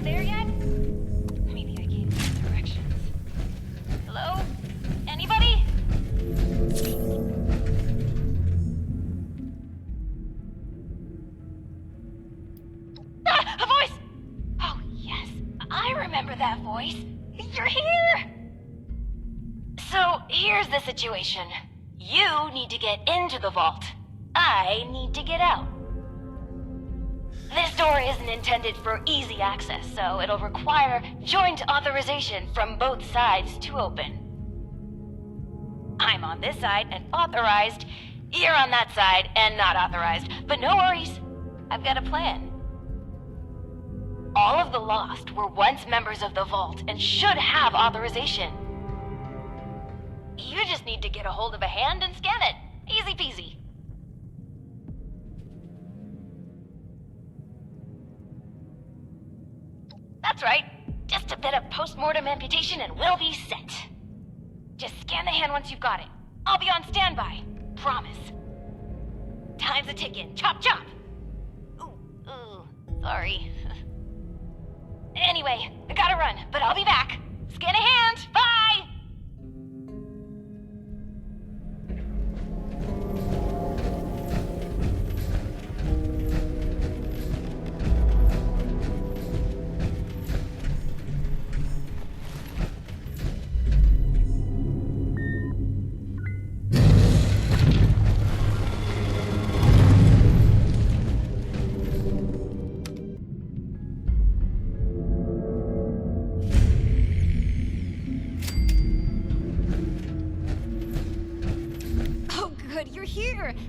there yet? Maybe I gave some directions. Hello? Anybody? Ah! A voice! Oh, yes. I remember that voice. You're here! So, here's the situation. You need to get into the vault. I need to get out. This door isn't intended for easy access, so it'll require joint authorization from both sides to open. I'm on this side and authorized. You're on that side and not authorized. But no worries. I've got a plan. All of the Lost were once members of the Vault and should have authorization. You just need to get a hold of a hand and scan it. Easy peasy. That's right. Just a bit of post-mortem amputation and we'll be set. Just scan the hand once you've got it. I'll be on standby. Promise. Time's a ticking. Chop chop! Ooh, sorry. Anyway, I gotta run, but I'll be back. Scan a hand! Bye!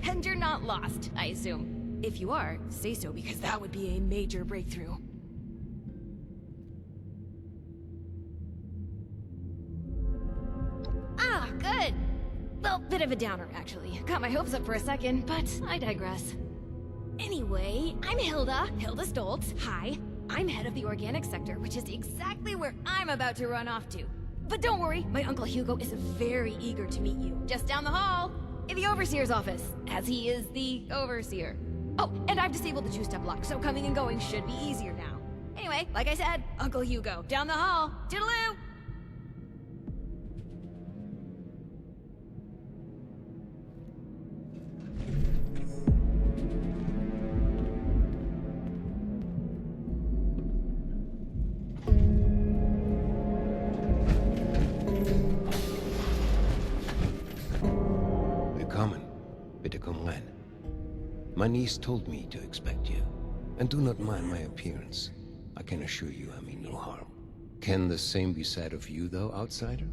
And you're not lost, I assume. If you are, say so, because that would be a major breakthrough. Ah, good. Well, bit of a downer, actually. Got my hopes up for a second, but I digress. Anyway, I'm Hilda Stoltz. Hi. I'm head of the organic sector, which is exactly where I'm about to run off to. But don't worry, my Uncle Hugo is very eager to meet you. Just down the hall. In the Overseer's office, as he is the Overseer. Oh, and I've disabled the two-step lock, so coming and going should be easier now. Anyway, like I said, Uncle Hugo, down the hall. Toodaloo! My niece told me to expect you. And do not mind my appearance. I can assure you I mean no harm. Can the same be said of you, though, outsider?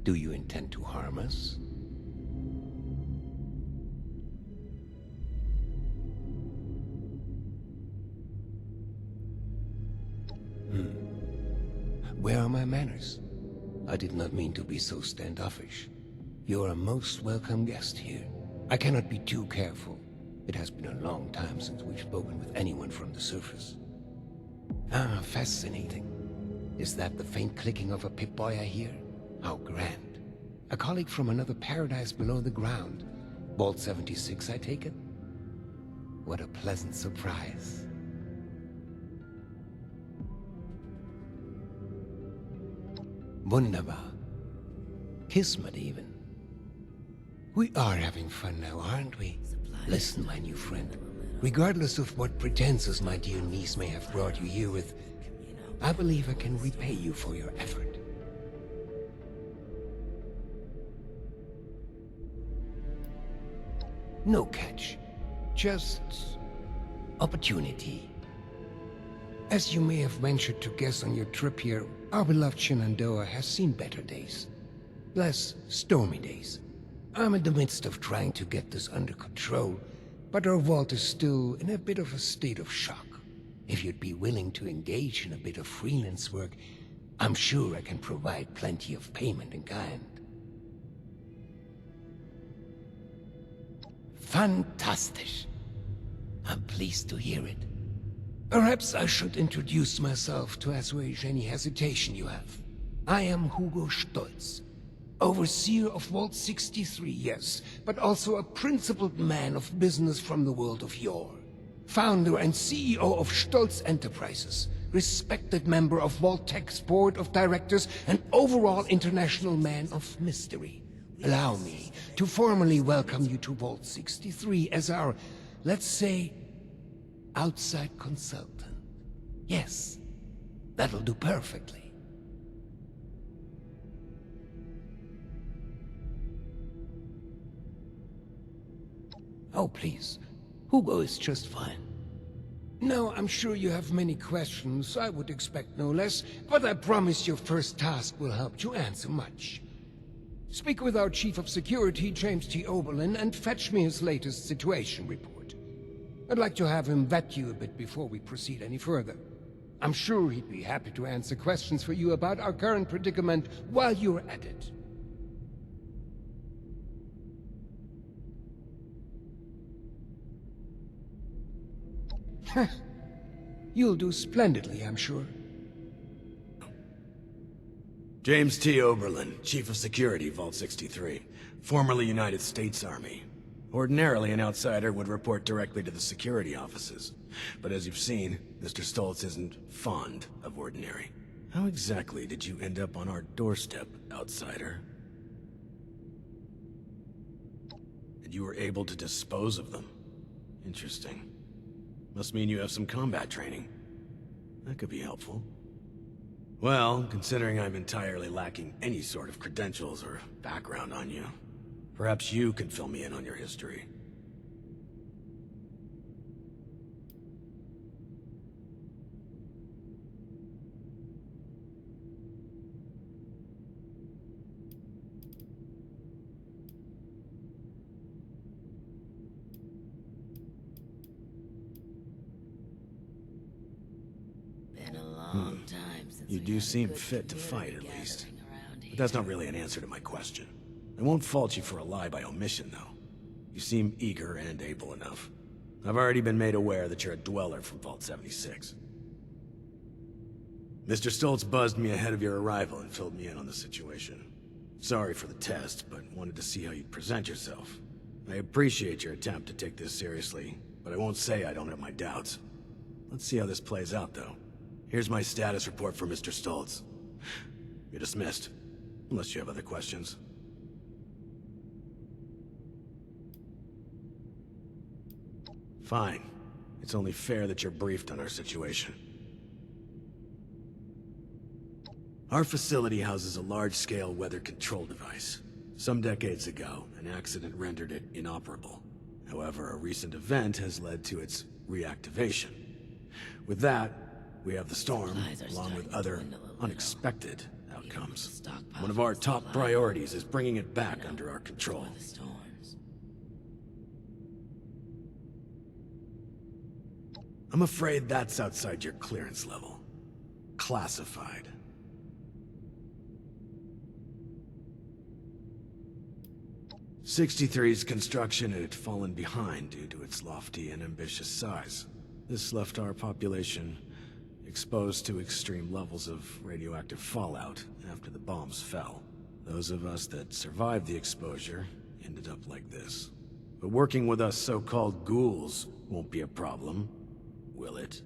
Do you intend to harm us? Where are my manners? I did not mean to be so standoffish. You are a most welcome guest here. I cannot be too careful. It has been a long time since we've spoken with anyone from the surface. Ah, fascinating. Is that the faint clicking of a Pip-Boy I hear? How grand. A colleague from another paradise below the ground. Vault 76, I take it? What a pleasant surprise. Wunderbar. Kismet even. We are having fun now, aren't we? Listen, my new friend. Regardless of what pretenses my dear niece may have brought you here with, I believe I can repay you for your effort. No catch. Just opportunity. As you may have ventured to guess on your trip here, our beloved Shenandoah has seen better days. Less stormy days. I'm in the midst of trying to get this under control, but our vault is still in a bit of a state of shock. If you'd be willing to engage in a bit of freelance work, I'm sure I can provide plenty of payment in kind. Fantastic. I'm pleased to hear it. Perhaps I should introduce myself to assuage any hesitation you have. I am Hugo Stoltz. Overseer of Vault 63, yes, but also a principled man of business from the world of yore. Founder and CEO of Stoltz Enterprises, respected member of Vault-Tech's board of directors, and overall international man of mystery. Allow me to formally welcome you to Vault 63 as our, let's say, outside consultant. Yes, that'll do perfectly. Oh, please. Hugo is just fine. No, I'm sure you have many questions. I would expect no less, but I promise your first task will help you answer much. Speak with our Chief of Security, James T. Oberlin, and fetch me his latest situation report. I'd like to have him vet you a bit before we proceed any further. I'm sure he'd be happy to answer questions for you about our current predicament while you're at it. You'll do splendidly, I'm sure. James T. Oberlin, Chief of Security, Vault 63. Formerly United States Army. Ordinarily, an outsider would report directly to the security offices. But as you've seen, Mr. Stoltz isn't fond of ordinary. How exactly did you end up on our doorstep, outsider? And you were able to dispose of them. Interesting. Must mean you have some combat training. That could be helpful. Well, considering I'm entirely lacking any sort of credentials or background on you, perhaps you can fill me in on your history. You do seem fit to fight, at least. But that's not really an answer to my question. I won't fault you for a lie by omission, though. You seem eager and able enough. I've already been made aware that you're a dweller from Vault 76. Mr. Stoltz buzzed me ahead of your arrival and filled me in on the situation. Sorry for the test, but wanted to see how you'd present yourself. I appreciate your attempt to take this seriously, but I won't say I don't have my doubts. Let's see how this plays out, though. Here's my status report for Mr. Stoltz. You're dismissed, unless you have other questions. Fine. It's only fair that you're briefed on our situation. Our facility houses a large-scale weather control device. Some decades ago, an accident rendered it inoperable. However, a recent event has led to its reactivation. With that, we have the storm, along with other unexpected outcomes. One of our top priorities is bringing it back under our control. I'm afraid that's outside your clearance level. Classified. '63's construction had fallen behind due to its lofty and ambitious size. This left our population exposed to extreme levels of radioactive fallout after the bombs fell. Those of us that survived the exposure ended up like this. But working with us so-called ghouls won't be a problem, will it?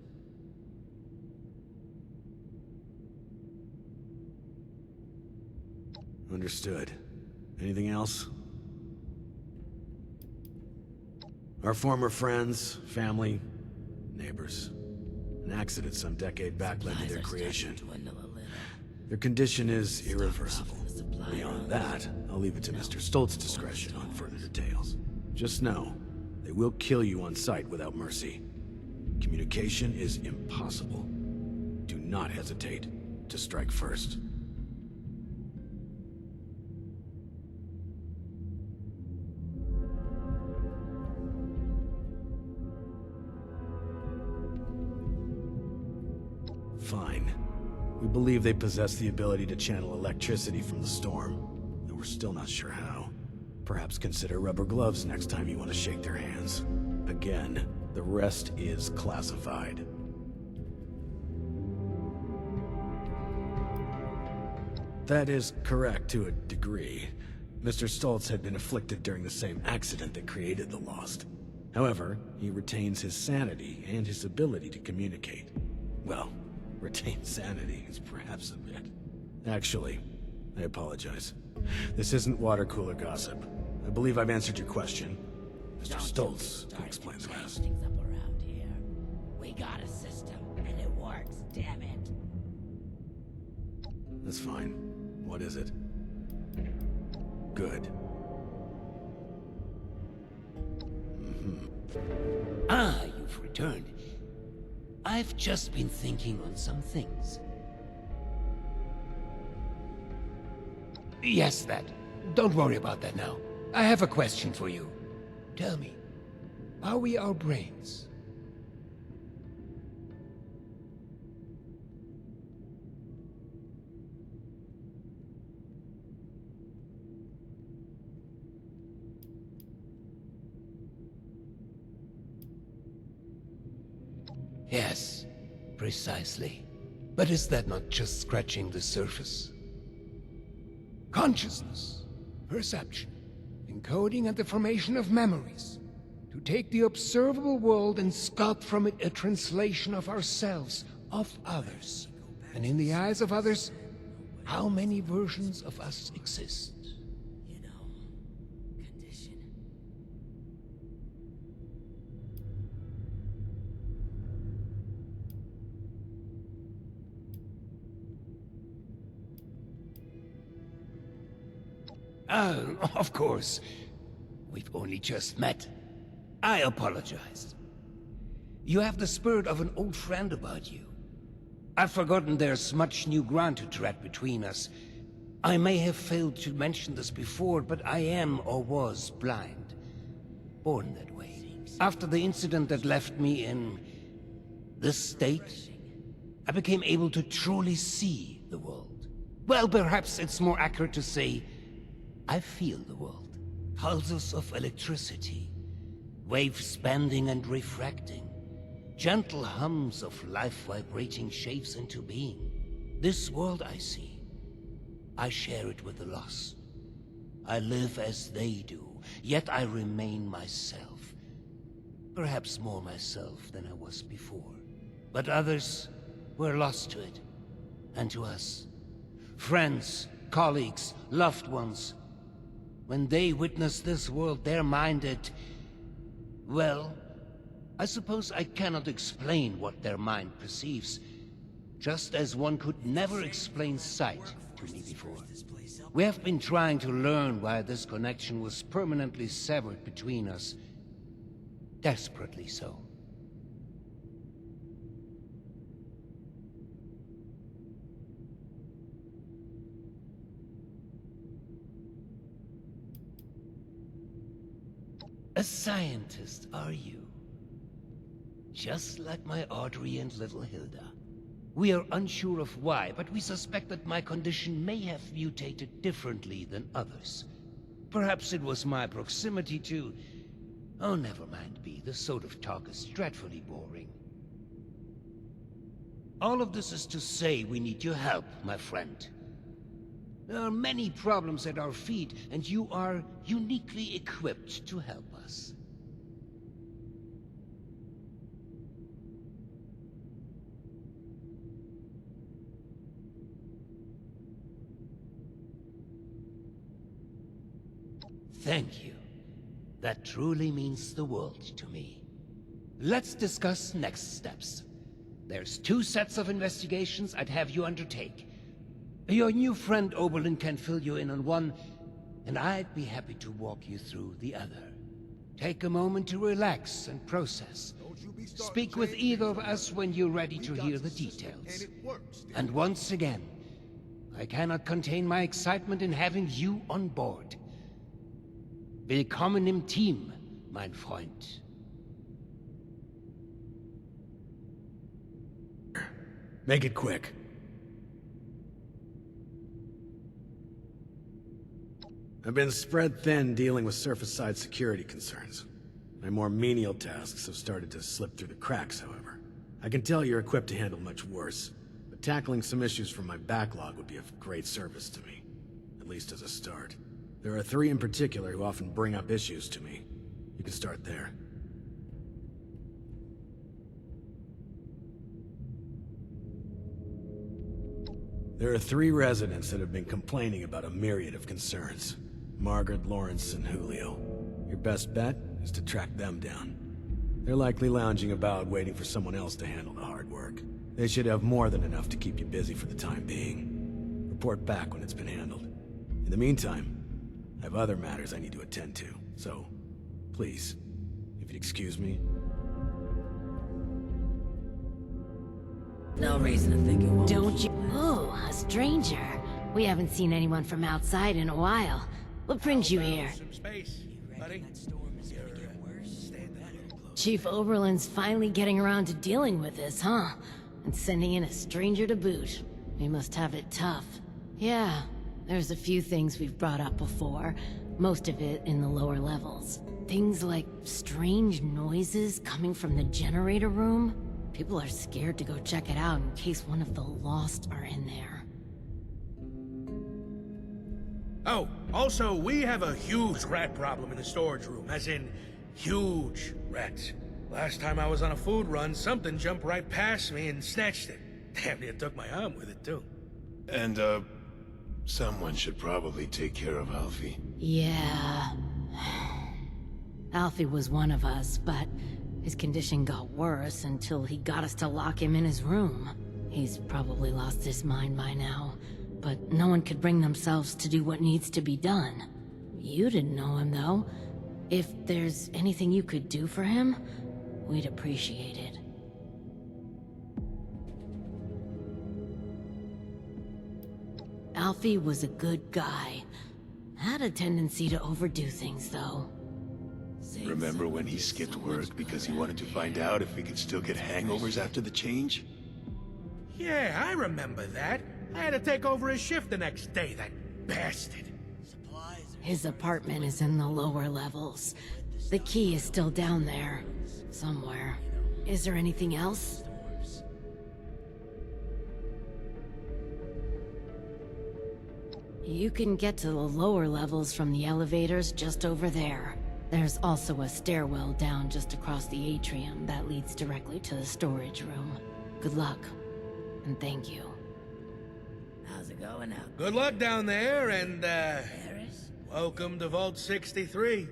Understood. Anything else? Our former friends, family, neighbors. An accident some decade back led to their creation. Their condition is irreversible. Beyond that, I'll leave it to Mr. Stoltz's discretion on further details. Just know, they will kill you on sight without mercy. Communication is impossible. Do not hesitate to strike first. Fine. We believe they possess the ability to channel electricity from the storm, though we're still not sure how. Perhaps consider rubber gloves next time you want to shake their hands. Again, the rest is classified. That is correct to a degree. Mr. Stoltz had been afflicted during the same accident that created the Lost. However, he retains his sanity and his ability to communicate. Well, Retain sanity is perhaps a bit. Actually, I apologize. This isn't water cooler gossip. I believe I've answered your question. Mr. Stoltz can explain the rest. Things up around here. We got a system, and it works, damn it. That's fine. What is it? Good. Ah, you've returned. I've just been thinking on some things. Yes, that. Don't worry about that now. I have a question for you. Tell me, are we our brains? Yes, precisely. But is that not just scratching the surface? Consciousness, perception, encoding and the formation of memories. To take the observable world and sculpt from it a translation of ourselves, of others. And in the eyes of others, how many versions of us exist? You know, condition. Of course. We've only just met. I apologize. You have the spirit of an old friend about you. I've forgotten there's much new ground to tread between us. I may have failed to mention this before, but I am or was blind. Born that way. After the incident that left me in this state, I became able to truly see the world. Well, perhaps it's more accurate to say, I feel the world. Pulses of electricity, waves bending and refracting, gentle hums of life vibrating shapes into being. This world I see, I share it with the lost. I live as they do, yet I remain myself. Perhaps more myself than I was before. But others were lost to it, and to us. Friends, colleagues, loved ones. When they witness this world, they're minded... Well, I suppose I cannot explain what their mind perceives, just as one could never explain sight to me before. We have been trying to learn why this connection was permanently severed between us. Desperately so. A scientist, are you? Just like my Audrey and little Hilda. We are unsure of why, but we suspect that my condition may have mutated differently than others. Perhaps it was my proximity to... Oh, never mind, B. This sort of talk is dreadfully boring. All of this is to say we need your help, my friend. There are many problems at our feet, and you are uniquely equipped to help us. Thank you. That truly means the world to me. Let's discuss next steps. There's 2 sets of investigations I'd have you undertake. Your new friend Oberlin can fill you in on one, and I'd be happy to walk you through the other. Take a moment to relax and process. Speak with either of us when you're ready to hear the details. And once again, I cannot contain my excitement in having you on board. Willkommen im Team, mein Freund. Make it quick. I've been spread thin dealing with surface-side security concerns. My more menial tasks have started to slip through the cracks, however. I can tell you're equipped to handle much worse, but tackling some issues from my backlog would be of great service to me, at least as a start. There are 3 in particular who often bring up issues to me. You can start there. There are 3 residents that have been complaining about a myriad of concerns. Margaret, Lawrence, and Julio. Your best bet is to track them down. They're likely lounging about waiting for someone else to handle the hard work. They should have more than enough to keep you busy for the time being. Report back when it's been handled. In the meantime, I have other matters I need to attend to, so please, if you'd excuse me. No reason to think it won't. Don't you? Oh, a stranger. We haven't seen anyone from outside in a while. What brings you here? Some space, buddy. Chief Oberlin's finally getting around to dealing with this, huh? And sending in a stranger to boot. We must have it tough. Yeah, there's a few things we've brought up before. Most of it in the lower levels. Things like strange noises coming from the generator room. People are scared to go check it out in case one of the Lost are in there. Oh, also, we have a huge rat problem in the storage room, as in, huge rats. Last time I was on a food run, something jumped right past me and snatched it. Damn near took my arm with it, too. And, someone should probably take care of Alfie. Yeah. Alfie was one of us, but his condition got worse until he got us to lock him in his room. He's probably lost his mind by now, but no one could bring themselves to do what needs to be done. You didn't know him, though. If there's anything you could do for him, we'd appreciate it. Alfie was a good guy. Had a tendency to overdo things, though. Remember when he skipped work because he wanted to find out if he could still get hangovers after the change? Yeah, I remember that. I had to take over his shift the next day, that bastard. His apartment is in the lower levels. The key is still down there, somewhere. Is there anything else? You can get to the lower levels from the elevators just over there. There's also a stairwell down just across the atrium that leads directly to the storage room. Good luck, and thank you. How's it going out? Good luck down there, and, Paris? welcome to Vault 63.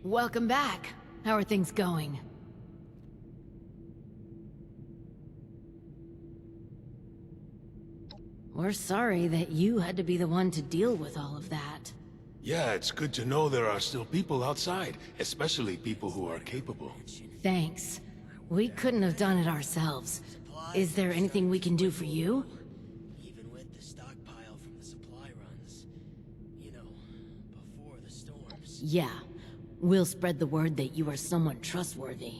Welcome back. How are things going? We're sorry that you had to be the one to deal with all of that. Yeah, it's good to know there are still people outside, especially people who are capable. Thanks. We couldn't have done it ourselves. Is there anything we can do for you? Even with the stockpile from the supply runs. You know, before the storms. Yeah. We'll spread the word that you are someone trustworthy.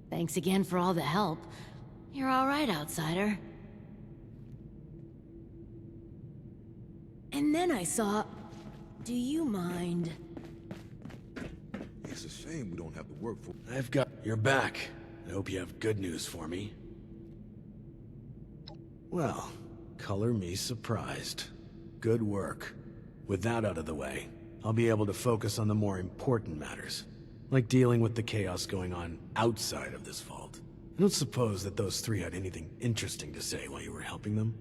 Thanks again for all the help. You're all right, outsider. And then I saw... Do you mind? It's a shame we don't have to work for... I've got... You're back. I hope you have good news for me. Well, color me surprised. Good work. With that out of the way, I'll be able to focus on the more important matters, like dealing with the chaos going on outside of this vault. I don't suppose that those three had anything interesting to say while you were helping them?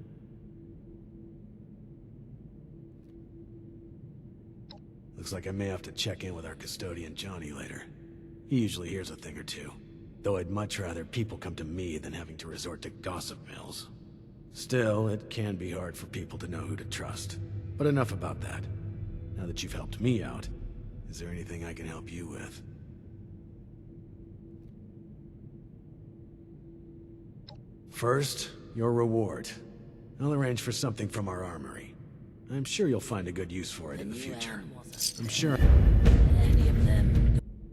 Looks like I may have to check in with our custodian Johnny later. He usually hears a thing or two, though I'd much rather people come to me than having to resort to gossip mills. Still, it can be hard for people to know who to trust. But enough about that. Now that you've helped me out, is there anything I can help you with? First, your reward. I'll arrange for something from our armory. I'm sure you'll find a good use for it in the future. I'm sure...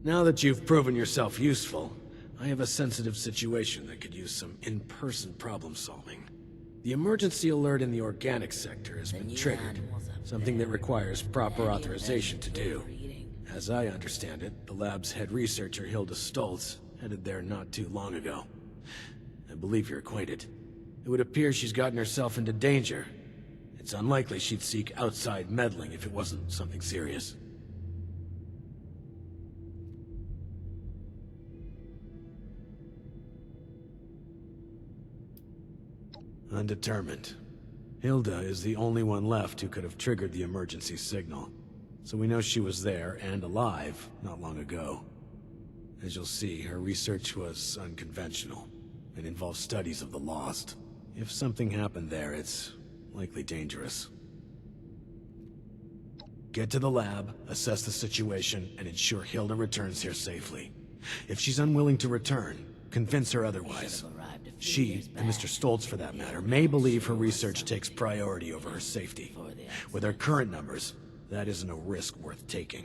Now that you've proven yourself useful, I have a sensitive situation that could use some in-person problem solving. The emergency alert in the organic sector has been triggered, something that requires proper authorization to do. As I understand it, the lab's head researcher Hilda Stoltz headed there not too long ago. I believe you're acquainted. It would appear she's gotten herself into danger. It's unlikely she'd seek outside meddling if it wasn't something serious. Undetermined. Hilda is the only one left who could have triggered the emergency signal, so we know she was there and alive not long ago. As you'll see, her research was unconventional and involved studies of the lost. If something happened there, it's likely dangerous. Get to the lab, assess the situation, and ensure Hilda returns here safely. If she's unwilling to return, convince her otherwise. She, and Mr. Stoltz for that matter, may believe her research takes priority over her safety. With her current numbers, that isn't a risk worth taking.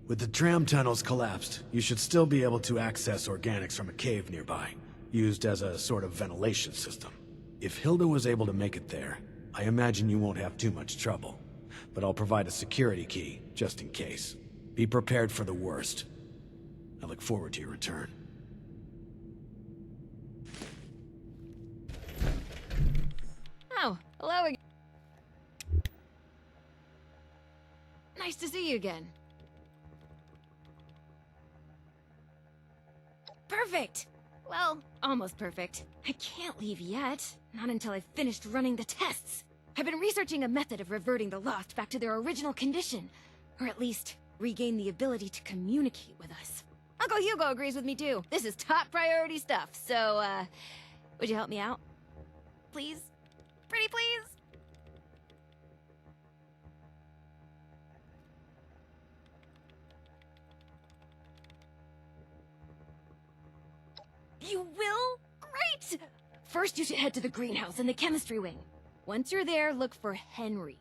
With the tram tunnels collapsed, you should still be able to access organics from a cave nearby, used as a sort of ventilation system. If Hilda was able to make it there, I imagine you won't have too much trouble. But I'll provide a security key, just in case. Be prepared for the worst. I look forward to your return. Oh, hello again. Nice to see you again. Perfect! Well, almost perfect. I can't leave yet. Not until I've finished running the tests. I've been researching a method of reverting the Lost back to their original condition. Or at least, regain the ability to communicate with us. Uncle Hugo agrees with me too. This is top priority stuff, so, would you help me out? Please? Pretty please? You will? Great! First, you should head to the greenhouse in the chemistry wing. Once you're there, look for Henry.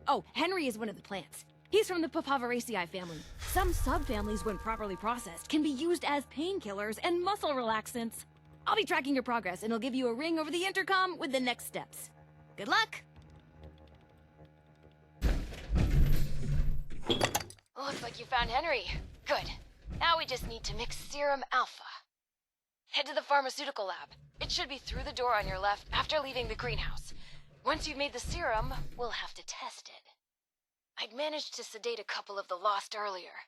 Oh, Henry is one of the plants. He's from the Papaveraceae family. Some subfamilies, when properly processed, can be used as painkillers and muscle relaxants. I'll be tracking your progress, and I'll give you a ring over the intercom with the next steps. Good luck! Looks like you found Henry. Good. Now we just need to mix Serum Alpha. Head to the pharmaceutical lab. It should be through the door on your left after leaving the greenhouse. Once you've made the serum, we'll have to test it. I'd managed to sedate a couple of the Lost earlier.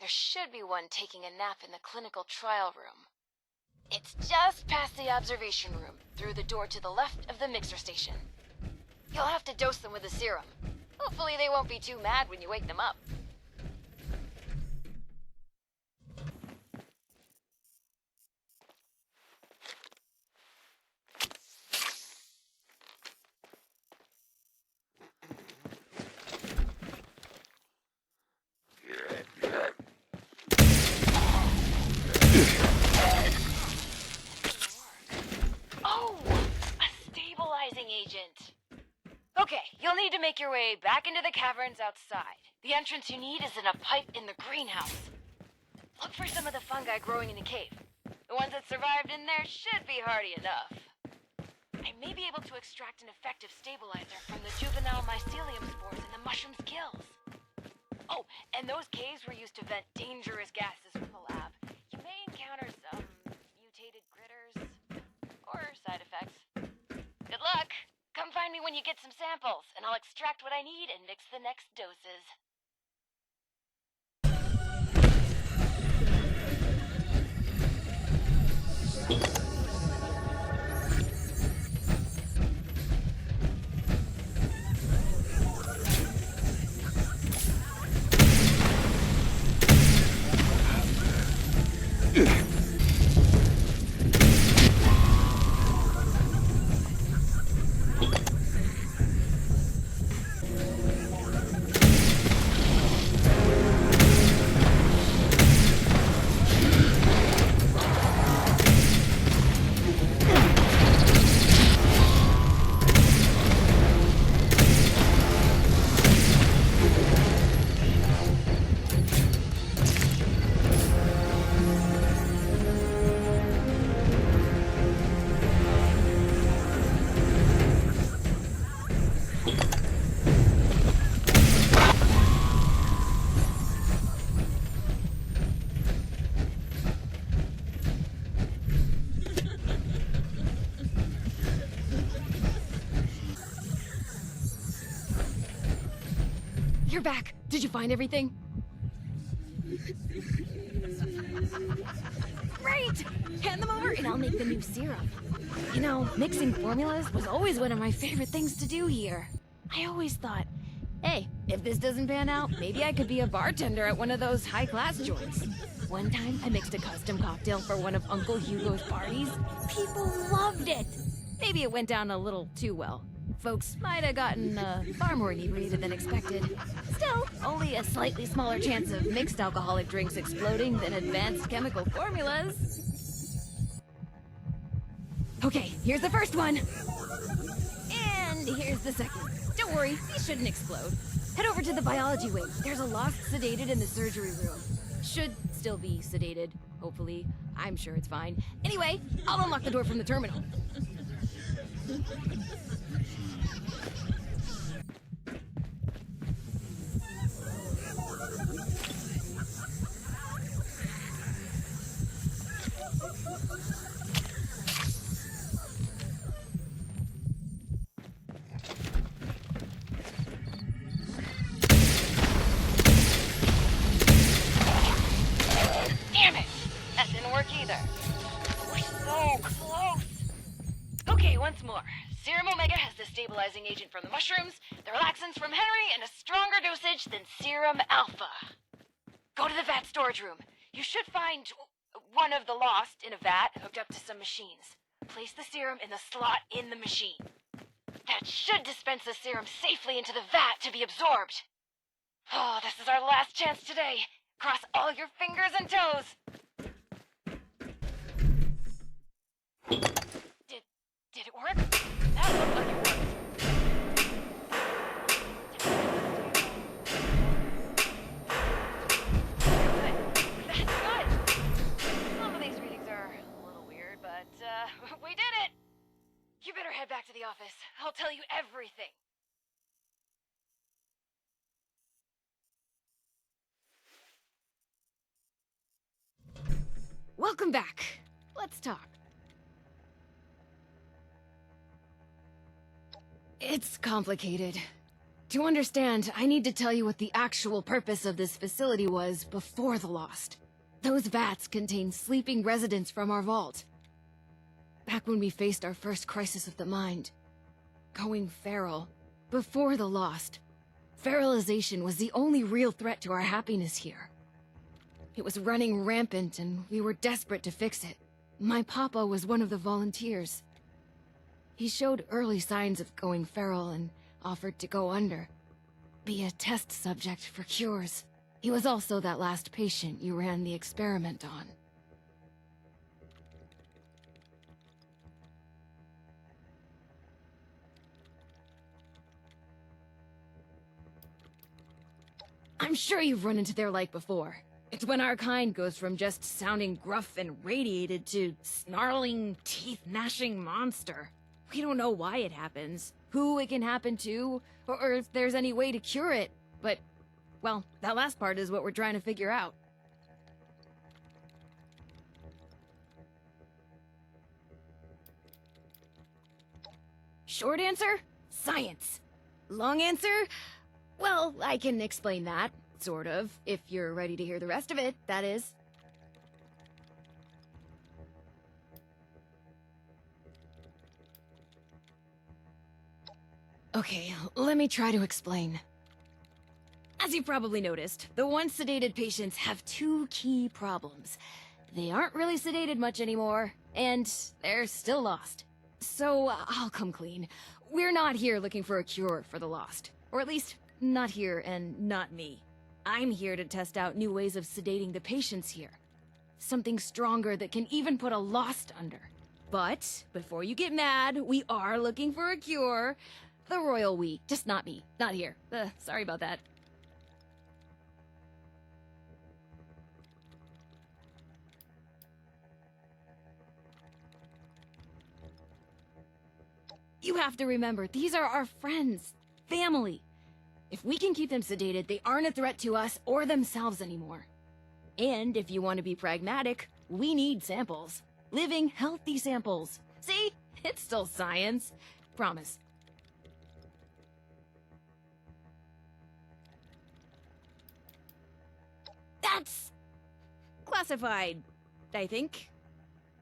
There should be one taking a nap in the clinical trial room. It's just past the observation room, through the door to the left of the mixer station. You'll have to dose them with the serum. Hopefully they won't be too mad when you wake them up. Agent. Okay, you'll need to make your way back into the caverns outside. The entrance you need is in a pipe in the greenhouse. Look for some of the fungi growing in the cave. The ones that survived in there should be hardy enough. I may be able able to extract an effective stabilizer from the juvenile mycelium spores in the mushroom's gills. Oh, and those caves were used to vent dangerous gases from the lab. You may encounter some mutated critters or side effects. Good luck! Come find me when you get some samples, and I'll extract what I need and mix the next doses. You're back. Did you find everything? Great! Hand them over and I'll make the new serum. You know, mixing formulas was always one of my favorite things to do here. I always thought, hey, if this doesn't pan out, maybe I could be a bartender at one of those high-class joints. One time, I mixed a custom cocktail for one of Uncle Hugo's parties. People loved it! Maybe it went down a little too well. Folks might have gotten far more inebriated than expected. Still, only a slightly smaller chance of mixed alcoholic drinks exploding than advanced chemical formulas. Okay, here's the first one. And here's the second. Don't worry, these shouldn't explode. Head over to the biology wing. There's a lost sedated in the surgery room. Should still be sedated, hopefully. I'm sure it's fine. Anyway, I'll unlock the door from the terminal. Damn it! That didn't work either. We're so close. Okay, once more. Serum Omega has the stabilizing agent from the mushrooms, the relaxants from Henry, and a stronger dosage than Serum Alpha. Go to the vat storage room. You should find one of the lost in a vat hooked up to some machines. Place the serum in the slot in the machine. That should dispense the serum safely into the vat to be absorbed. Oh, this is our last chance today. Cross all your fingers and toes. Did it work? That looked like it worked. Good. That's good. Some of these readings are a little weird, but we did it. You better head back to the office. I'll tell you everything. Welcome back. Let's talk. It's complicated. To understand, I need to tell you what the actual purpose of this facility was before the Lost. Those vats contain sleeping residents from our vault. Back when we faced our first crisis of the mind. Going feral. Before the Lost. Feralization was the only real threat to our happiness here. It was running rampant and we were desperate to fix it. My papa was one of the volunteers. He showed early signs of going feral and offered to go under. Be a test subject for cures. He was also that last patient you ran the experiment on. I'm sure you've run into their like before. It's when our kind goes from just sounding gruff and radiated to snarling, teeth-gnashing monster. We don't know why it happens, who it can happen to, or if there's any way to cure it. But, well, that last part is what we're trying to figure out. Short answer? Science. Long answer? Well, I can explain that, sort of, if you're ready to hear the rest of it, that is. Okay, let me try to explain. As you probably noticed, the once sedated patients have two key problems. They aren't really sedated much anymore, and they're still lost. So, I'll come clean. We're not here looking for a cure for the lost. Or at least, not here and not me. I'm here to test out new ways of sedating the patients here. Something stronger that can even put a lost under. But, before you get mad, we are looking for a cure. The royal we, just not me, not here. Sorry about that. You have to remember, these are our friends, family. If we can keep them sedated, they aren't a threat to us or themselves anymore. And if you want to be pragmatic, we need samples. Living, healthy samples. See? It's still science. Promise. That's classified, I think.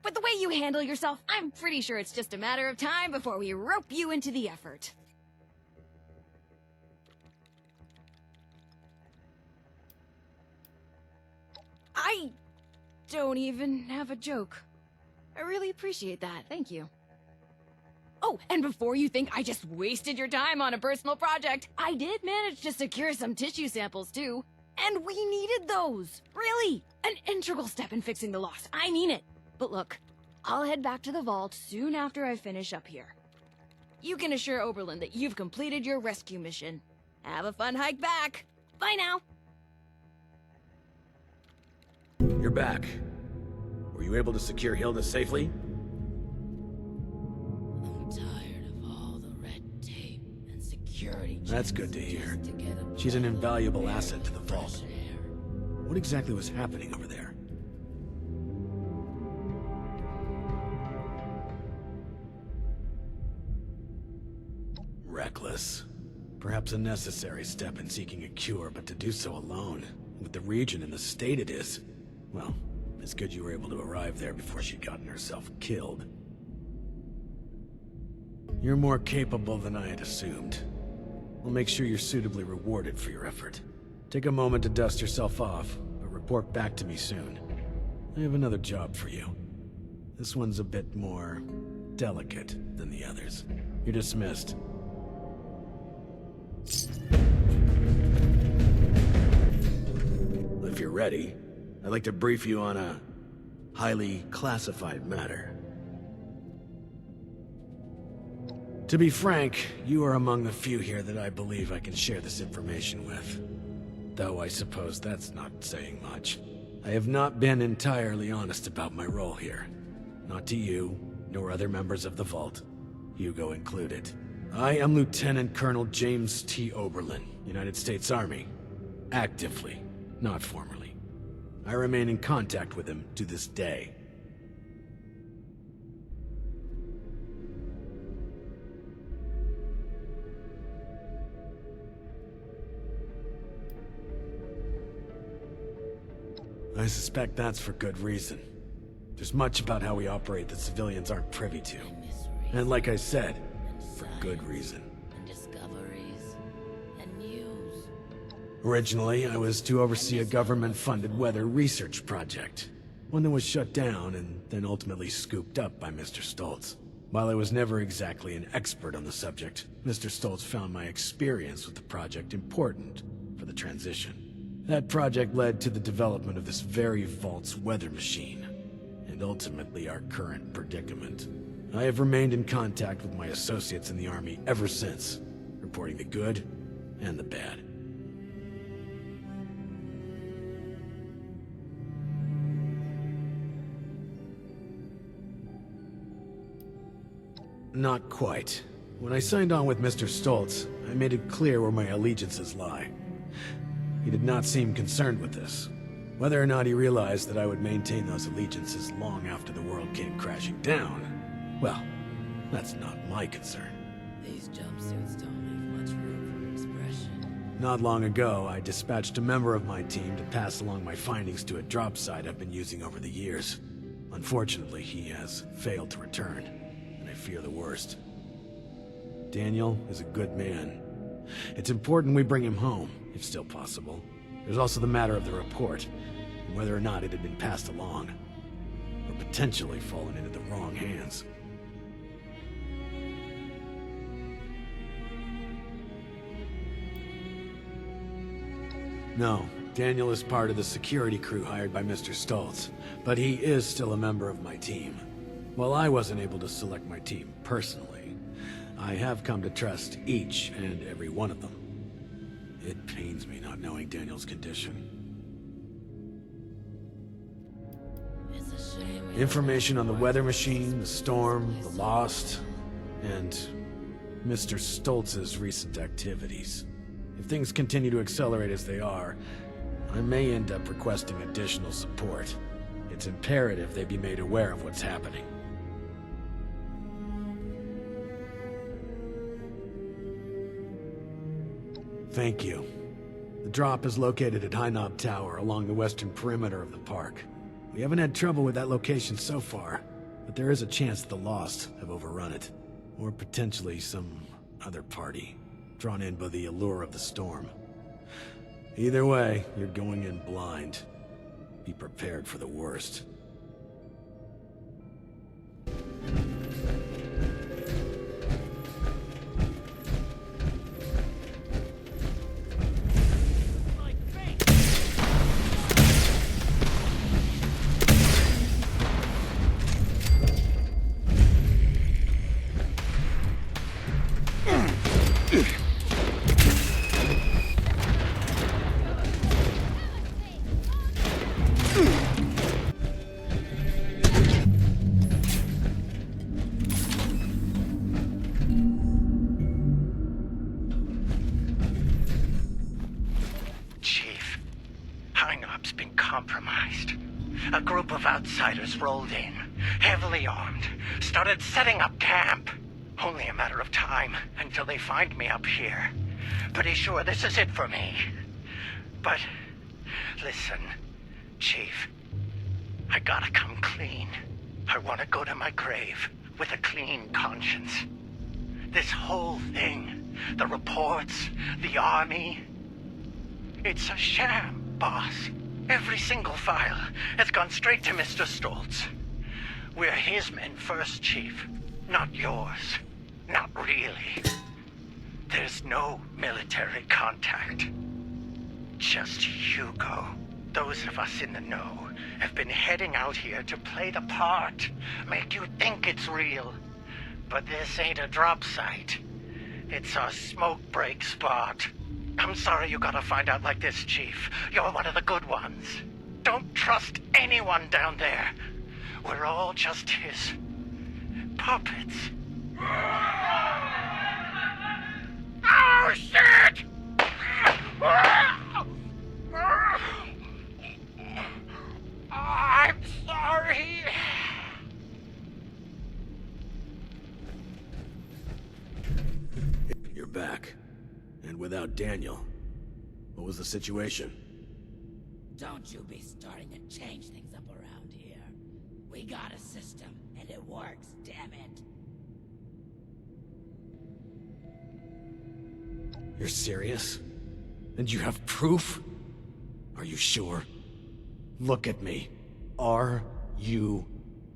But the way you handle yourself, I'm pretty sure it's just a matter of time before we rope you into the effort. I don't even have a joke. I really appreciate that, thank you. Oh, and before you think I just wasted your time on a personal project, I did manage to secure some tissue samples too. And we needed those! Really! An integral step in fixing the lost, I mean it! But look, I'll head back to the vault soon after I finish up here. You can assure Oberlin that you've completed your rescue mission. Have a fun hike back! Bye now! You're back. Were you able to secure Hilda safely? I'm tired of all the red tape and security. That's good to checks hear. just to get a She's an invaluable breath asset to the of vault. fresh air. What exactly was happening over there? Reckless. Perhaps a necessary step in seeking a cure, but to do so alone, with the region in the state it is, well, it's good you were able to arrive there before she'd gotten herself killed. You're more capable than I had assumed. We'll make sure you're suitably rewarded for your effort. Take a moment to dust yourself off, but report back to me soon. I have another job for you. This one's a bit more delicate than the others. You're dismissed. If you're ready, I'd like to brief you on a highly classified matter. To be frank, you are among the few here that I believe I can share this information with. Though I suppose that's not saying much. I have not been entirely honest about my role here. Not to you, nor other members of the Vault, Hugo included. I am Lieutenant Colonel James T. Oberlin, United States Army. Actively, not formally. I remain in contact with him to this day. I suspect that's for good reason. There's much about how we operate that civilians aren't privy to. And like I said, for good reason. And discoveries and news. Originally, I was to oversee a government-funded weather research project. One that was shut down and then ultimately scooped up by Mr. Stoltz. While I was never exactly an expert on the subject, Mr. Stoltz found my experience with the project important for the transition. That project led to the development of this very Vault's weather machine, and ultimately our current predicament. I have remained in contact with my associates in the Army ever since, reporting the good and the bad. Not quite. When I signed on with Mr. Stoltz, I made it clear where my allegiances lie. He did not seem concerned with this. Whether or not he realized that I would maintain those allegiances long after the world came crashing down, well, that's not my concern. These jumpsuits don't leave much room for expression. Not long ago, I dispatched a member of my team to pass along my findings to a drop site I've been using over the years. Unfortunately, he has failed to return, and I fear the worst. Daniel is a good man. It's important we bring him home, if still possible. There's also the matter of the report, and whether or not it had been passed along, or potentially fallen into the wrong hands. No, Daniel is part of the security crew hired by Mr. Stoltz, but he is still a member of my team. While I wasn't able to select my team personally, I have come to trust each and every one of them. It pains me not knowing Daniel's condition. It's a shame. Information on the weather machine, the storm, the Lost, and Mr. Stoltz's recent activities. If things continue to accelerate as they are, I may end up requesting additional support. It's imperative they be made aware of what's happening. Thank you. The drop is located at High Knob Tower along the western perimeter of the park. We haven't had trouble with that location so far, but there is a chance the Lost have overrun it. Or potentially some other party, drawn in by the allure of the storm. Either way, you're going in blind. Be prepared for the worst. Chief, High Knob's been compromised. A group of outsiders rolled in, heavily armed, started setting up camp. Only a matter of time until they find me up here. Pretty sure this is it for me. But, listen, Chief, I gotta come clean. I want to go to my grave with a clean conscience. This whole thing, the reports, the army, it's a sham, boss. Every single file has gone straight to Mr. Stoltz. We're his men first, Chief, not yours. Not really. There's no military contact. Just Hugo. Those of us in the know have been heading out here to play the part, make you think it's real. But this ain't a drop site. It's a smoke break spot. I'm sorry you gotta find out like this, Chief. You're one of the good ones. Don't trust anyone down there. We're all just his puppets. Oh, shit! I'm sorry. You're back. And without Daniel. What was the situation? Don't you be starting to change things up around here. We got a system, and it works, damn it. You're serious? And you have proof? Are you sure? Look at me. Are you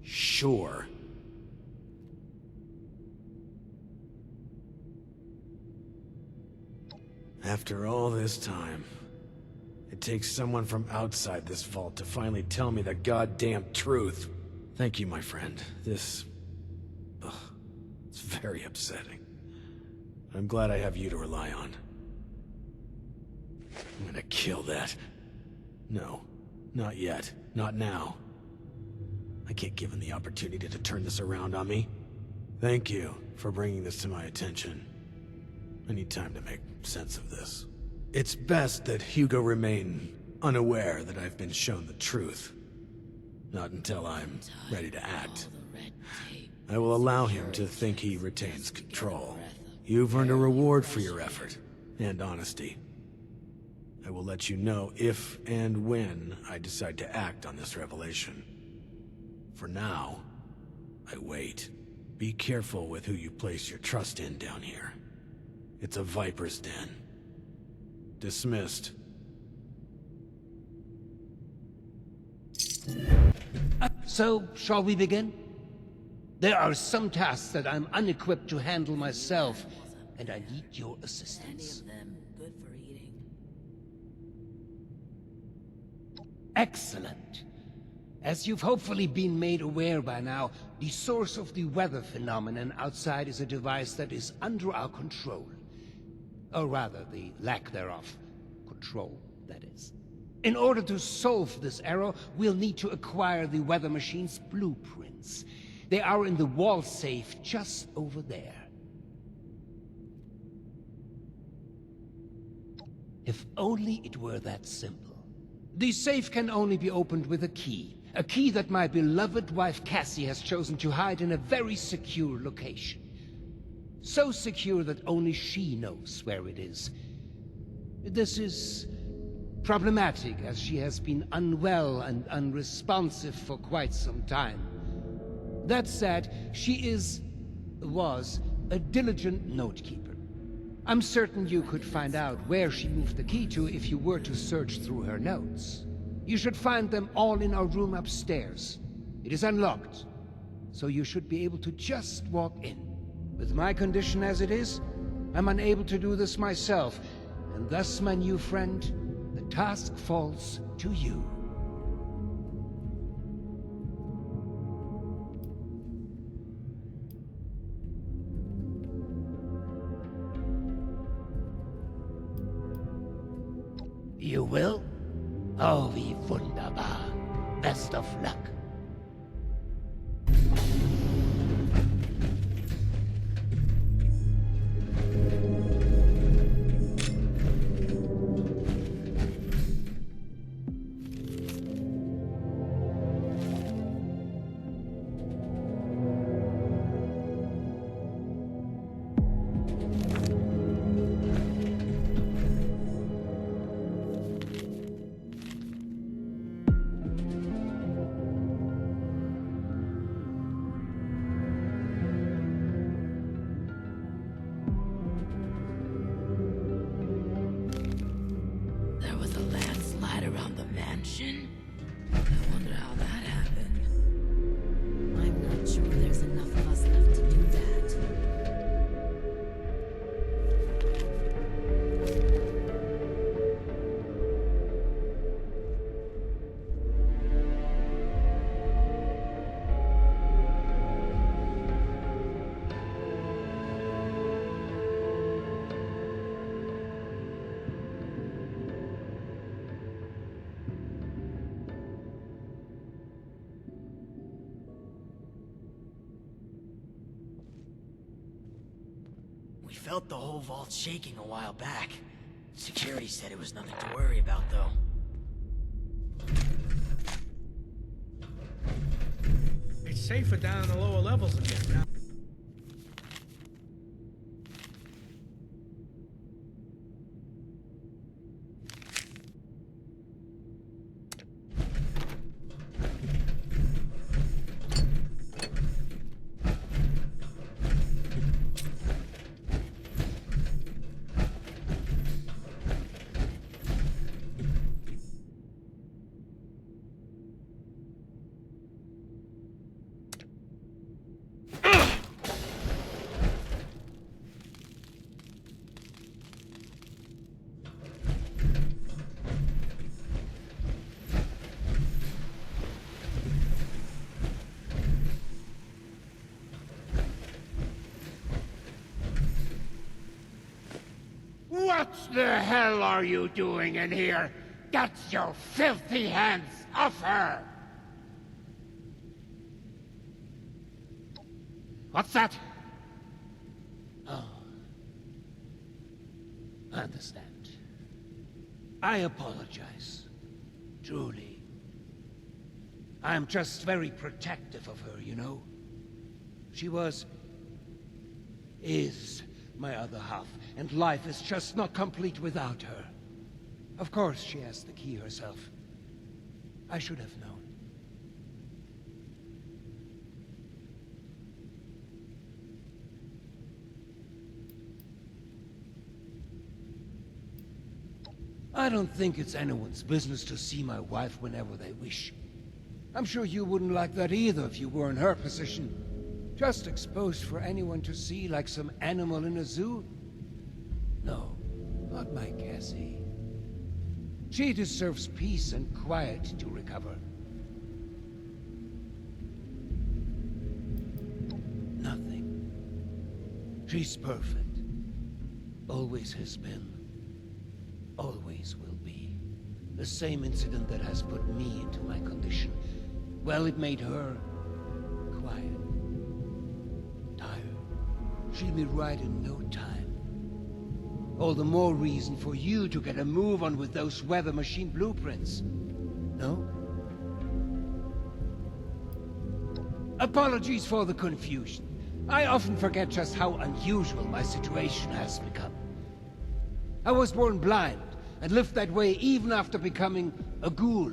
sure? After all this time, it takes someone from outside this vault to finally tell me the goddamn truth. Thank you, my friend. This... ugh, it's very upsetting. I'm glad I have you to rely on. I'm gonna kill that. No, not yet. Not now. I can't give him the opportunity to turn this around on me. Thank you. for bringing this to my attention. I need time to make sense of this. It's best that Hugo remain unaware that I've been shown the truth. Not until I'm ready to act. I will allow him to think he retains control. You've earned a reward for your effort and honesty. I will let you know if and when I decide to act on this revelation. For now, I wait. Be careful with who you place your trust in down here. It's a viper's den. Dismissed. So, shall we begin? There are some tasks that I'm unequipped to handle myself, and I need your assistance. Good for eating. Excellent. As you've hopefully been made aware by now, the source of the weather phenomenon outside is a device that is under our control. Or rather, the lack thereof. Control, that is. In order to solve this error, we'll need to acquire the weather machine's blueprints. They are in the wall safe just over there. If only it were that simple. The safe can only be opened with a key that my beloved wife Cassie has chosen to hide in a very secure location. So secure that only she knows where it is. This is problematic, as she has been unwell and unresponsive for quite some time. That said, she was a diligent note-keeper. I'm certain you could find out where she moved the key to if you were to search through her notes. You should find them all in our room upstairs. It is unlocked, so you should be able to just walk in. With my condition as it is, I'm unable to do this myself, and thus, my new friend, the task falls to you. You will? Oh, wie wunderbar. Best of luck. There was a landslide around the mansion? I wonder how that happened. I'm not sure there's enough of us left to do that. We felt the whole vault shaking a while back. Security said it was nothing to worry about, though. It's safer down in the lower levels again now. What the hell are you doing in here? Get your filthy hands off her! What's that? understand. I apologize. Truly. I'm just very protective of her, you know? She is my other half, and life is just not complete without her. Of course she has the key herself. I should have known. I don't think it's anyone's business to see my wife whenever they wish. I'm sure you wouldn't like that either if you were in her position. Just exposed for anyone to see like some animal in a zoo? No, not my Cassie. She deserves peace and quiet to recover. Nothing. She's perfect. Always has been. Always will be. The same incident that has put me into my condition. Well, it made her quiet. Tired. She'll be right in no time. All the more reason for you to get a move on with those weather machine blueprints. No? Apologies for the confusion. I often forget just how unusual my situation has become. I was born blind, and lived that way even after becoming a ghoul,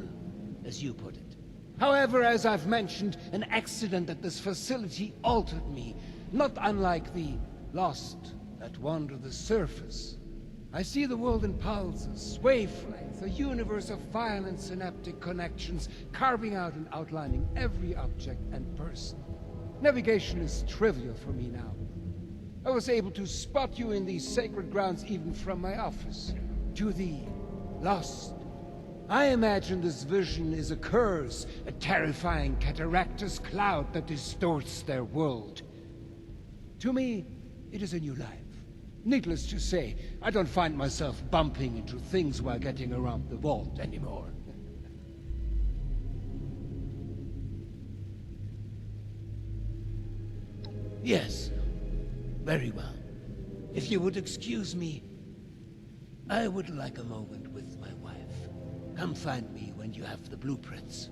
as you put it. However, as I've mentioned, an accident at this facility altered me, not unlike the lost that wander the surface. I see the world in pulses, wavelengths, a universe of violent synaptic connections, carving out and outlining every object and person. Navigation is trivial for me now. I was able to spot you in these sacred grounds even from my office. To the lost. I imagine this vision is a curse, a terrifying cataractous cloud that distorts their world. To me, it is a new life. Needless to say, I don't find myself bumping into things while getting around the vault anymore. Yes. Very well. If you would excuse me, I would like a moment with my wife. Come find me when you have the blueprints.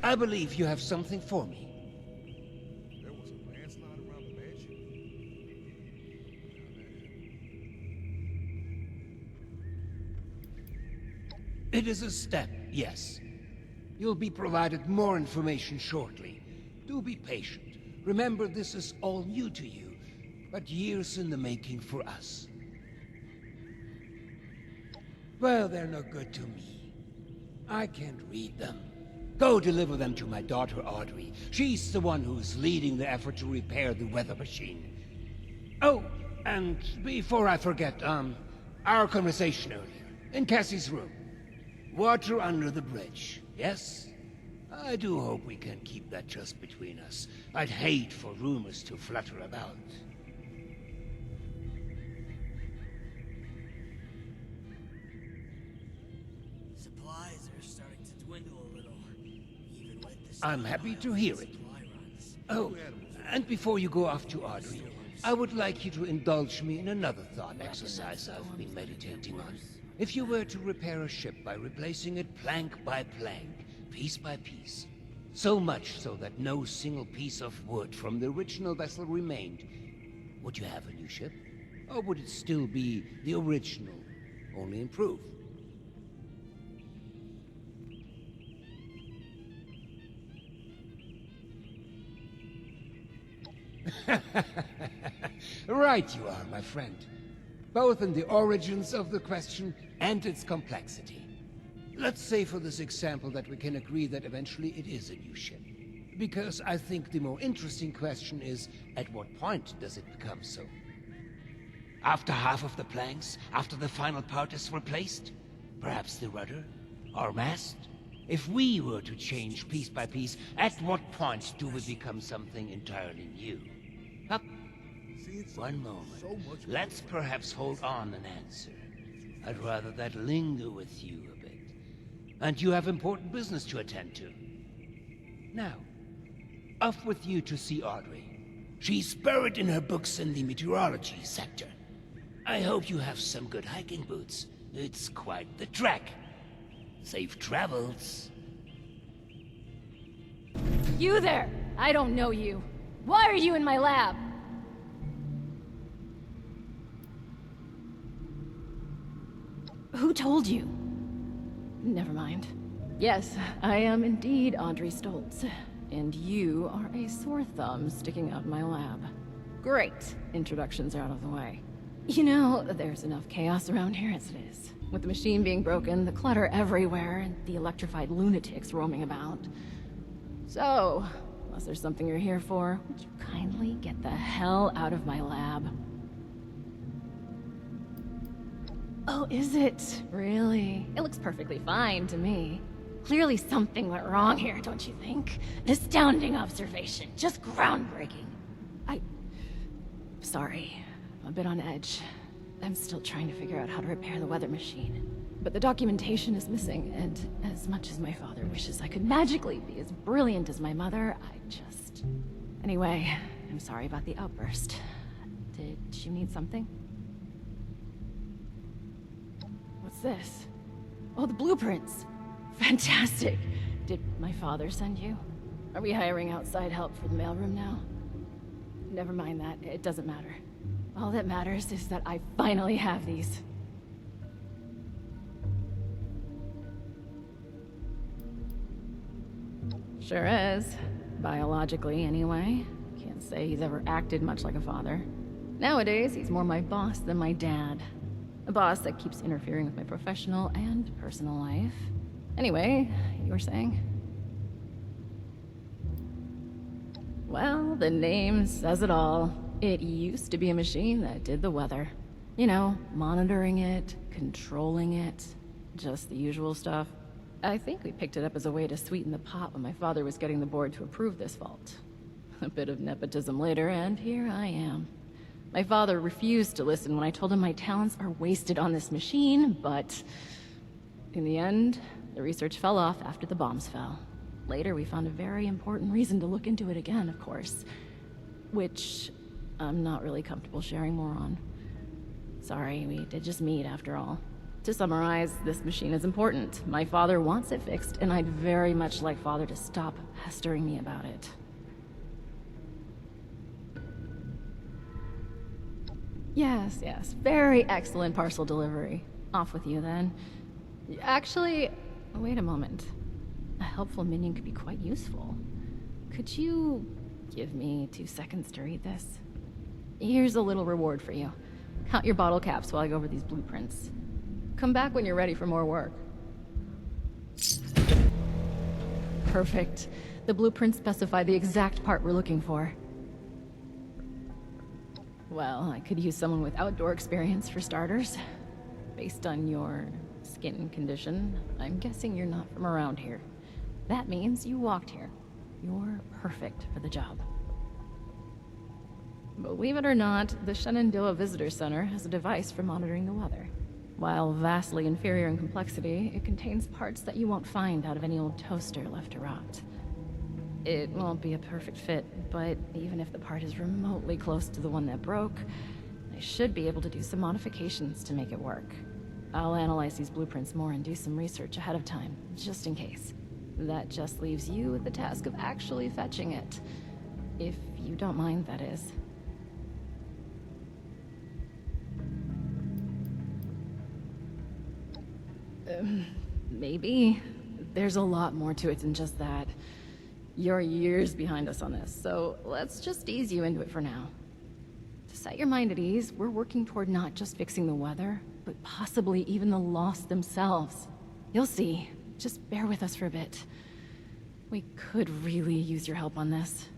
I believe you have something for me. There was a landslide around the mansion. It is a step, yes. You'll be provided more information shortly. Do be patient. Remember, this is all new to you, but years in the making for us. Well, they're no good to me. I can't read them. Go deliver them to my daughter, Audrey. She's the one who's leading the effort to repair the weather machine. Oh, and before I forget, our conversation earlier, in Cassie's room. Water under the bridge, yes? I do hope we can keep that just between us. I'd hate for rumors to flutter about. Supplies are starting to dwindle a little, even with the I'm happy to hear it. supply runs. Oh, and before you go off to Audrey, I would like you to indulge me in another thought exercise I've been meditating on. If you were to repair a ship by replacing it plank by plank, piece by piece, so much so that no single piece of wood from the original vessel remained, would you have a new ship? Or would it still be the original, only improved? Right you are, my friend. Both in the origins of the question and its complexity. Let's say for this example that we can agree that eventually it is a new ship. Because I think the more interesting question is, at what point does it become so? After half of the planks? After the final part is replaced? Perhaps the rudder? Or mast? If we were to change piece by piece, at what point do we become something entirely new? Up. One moment. Let's perhaps hold on an answer. I'd rather that linger with you a bit. And you have important business to attend to. Now, off with you to see Audrey. She's buried in her books in the meteorology sector. I hope you have some good hiking boots. It's quite the trek. Safe travels. You there! I don't know you. Why are you in my lab? Who told you? Never mind. Yes, I am indeed Audrey Stoltz. And you are a sore thumb sticking out in my lab. Great. Introductions are out of the way. You know, there's enough chaos around here as it is. With the machine being broken, the clutter everywhere, and the electrified lunatics roaming about. So, unless there's something you're here for, would you kindly get the hell out of my lab? Oh, is it? Really? It looks perfectly fine to me. Clearly something went wrong here, don't you think? An astounding observation. Just groundbreaking. Sorry. I'm a bit on edge. I'm still trying to figure out how to repair the weather machine. But the documentation is missing, and as much as my father wishes I could magically be as brilliant as my mother, I just... Anyway, I'm sorry about the outburst. Did you need something? What's this? Oh, the blueprints! Fantastic! Did my father send you? Are we hiring outside help for the mailroom now? Never mind that, it doesn't matter. All that matters is that I finally have these. Sure is. Biologically, anyway. Can't say he's ever acted much like a father. Nowadays, he's more my boss than my dad. A boss that keeps interfering with my professional and personal life. Anyway, you were saying? Well, the name says it all. It used to be a machine that did the weather. You know, monitoring it, controlling it, just the usual stuff. I think we picked it up as a way to sweeten the pot when my father was getting the board to approve this vault. A bit of nepotism later, and here I am. My father refused to listen when I told him my talents are wasted on this machine, but... in the end, the research fell off after the bombs fell. Later, we found a very important reason to look into it again, of course. Which... I'm not really comfortable sharing more on. Sorry, we did just meet after all. To summarize, this machine is important. My father wants it fixed, and I'd very much like Father to stop pestering me about it. Yes, yes. Very excellent parcel delivery. Off with you, then. Actually, wait a moment. A helpful minion could be quite useful. Could you give me 2 seconds to read this? Here's a little reward for you. Count your bottle caps while I go over these blueprints. Come back when you're ready for more work. Perfect. The blueprints specify the exact part we're looking for. Well, I could use someone with outdoor experience for starters. Based on your skin condition, I'm guessing you're not from around here. That means you walked here. You're perfect for the job. Believe it or not, the Shenandoah Visitor Center has a device for monitoring the weather. While vastly inferior in complexity, it contains parts that you won't find out of any old toaster left to rot. It won't be a perfect fit, but even if the part is remotely close to the one that broke, I should be able to do some modifications to make it work. I'll analyze these blueprints more and do some research ahead of time, just in case. That just leaves you with the task of actually fetching it. If you don't mind, that is. Maybe. There's a lot more to it than just that. You're years behind us on this, so let's just ease you into it for now. To set your mind at ease, we're working toward not just fixing the weather, but possibly even the Lost themselves. You'll see. Just bear with us for a bit. We could really use your help on this.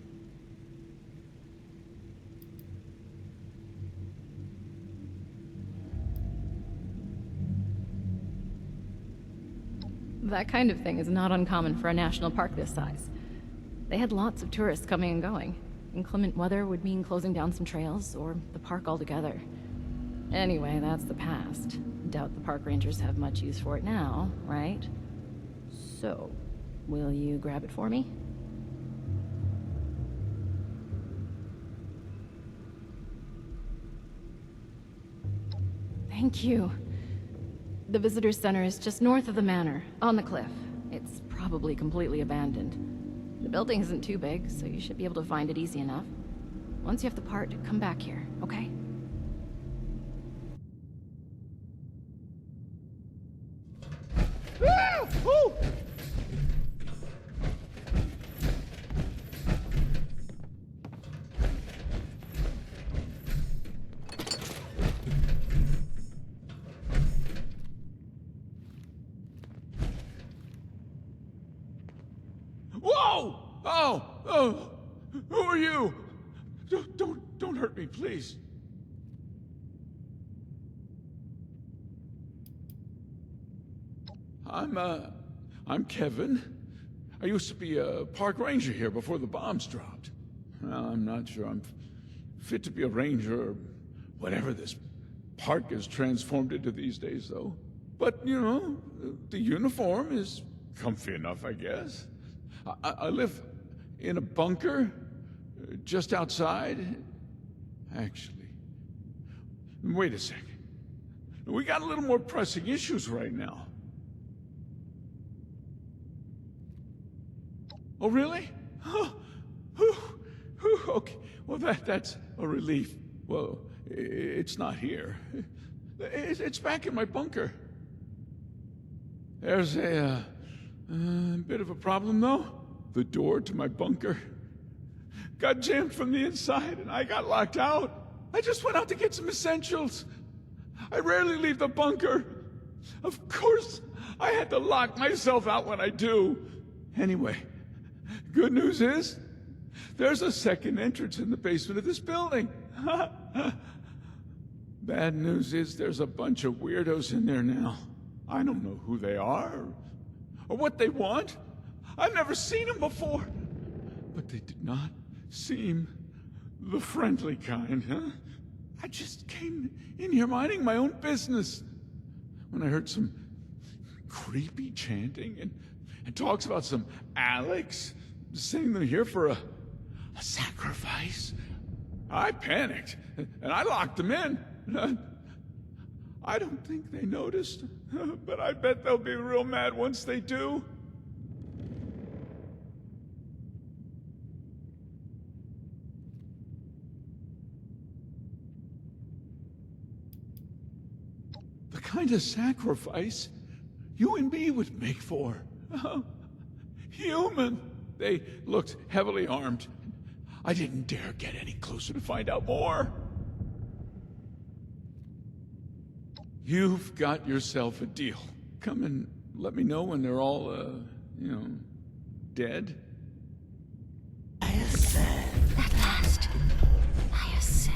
That kind of thing is not uncommon for a national park this size. They had lots of tourists coming and going. Inclement weather would mean closing down some trails, or the park altogether. Anyway, that's the past. Doubt the park rangers have much use for it now, right? So, will you grab it for me? Thank you. The visitor center is just north of the manor, on the cliff. It's probably completely abandoned. The building isn't too big, so you should be able to find it easy enough. Once you have the part, come back here, okay? Whoa! Oh! Who are you? Don't hurt me, please. I'm Kevin. I used to be a park ranger here before the bombs dropped. Well, I'm not sure I'm fit to be a ranger or whatever this park is transformed into these days, though. But, you know, the uniform is comfy enough, I guess. I live in a bunker just outside. Actually, wait a second. We got a little more pressing issues right now. Oh, really? Oh, okay. Well, that's a relief. Well, it's not here. It's back in my bunker. There's a bit of a problem, though. The door to my bunker got jammed from the inside, and I got locked out. I just went out to get some essentials. I rarely leave the bunker. Of course, I had to lock myself out when I do. Anyway, good news is, there's a second entrance in the basement of this building. Bad news is there's a bunch of weirdos in there now. I don't know who they are, or what they want. I've never seen them before. But they did not seem the friendly kind, huh? I just came in here minding my own business when I heard some creepy chanting and talks about some Alex sending them here for a sacrifice. I panicked, and I locked them in. I don't think they noticed, but I bet they'll be real mad once they do. The kind of sacrifice you and me would make for. Human. They looked heavily armed. I didn't dare get any closer to find out more. You've got yourself a deal. Come and let me know when they're all, dead. I ascend. At last, I ascend.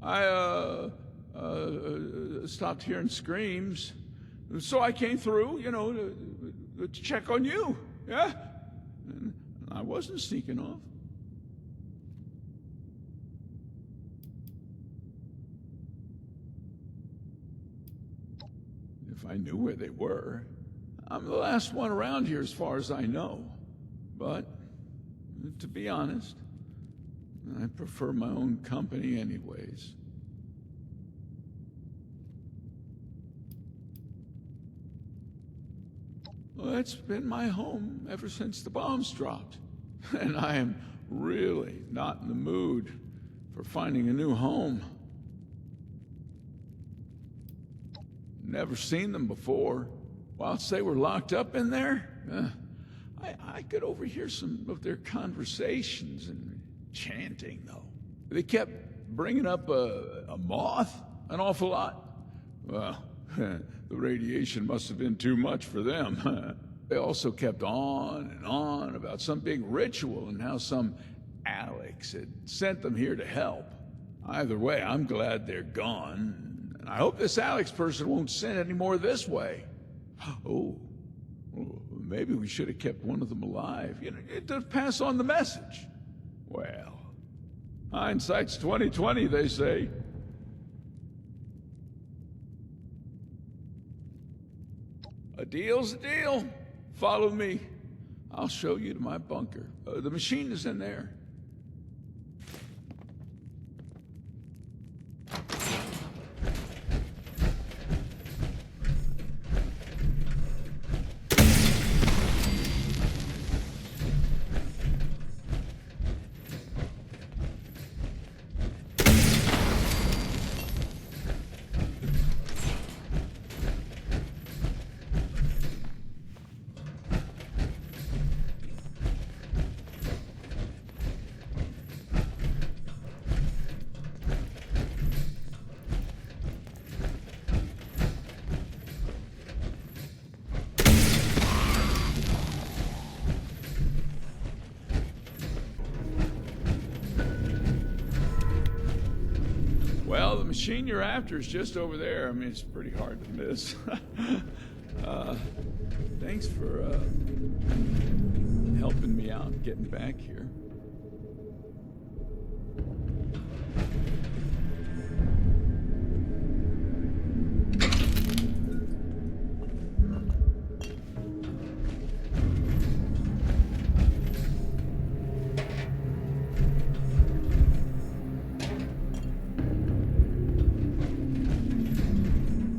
I stopped hearing screams, so I came through, to check on you, yeah? And I wasn't sneaking off. I knew where they were. I'm the last one around here as far as I know. But, to be honest, I prefer my own company anyways. Well, it's been my home ever since the bombs dropped. And I am really not in the mood for finding a new home. Never seen them before. Whilst they were locked up in there, I could overhear some of their conversations and chanting, though. They kept bringing up a moth an awful lot. Well, the radiation must have been too much for them. They also kept on and on about some big ritual and how some Alex had sent them here to help. Either way, I'm glad they're gone, and I hope this Alex person won't send any more this way. Oh, maybe we should have kept one of them alive, to pass on the message. Well, hindsight's 20/20, they say. A deal's a deal. Follow me. I'll show you to my bunker. The machine is in there. Well, the machine you're after is just over there. I mean, it's pretty hard to miss. Thanks for helping me out getting back here.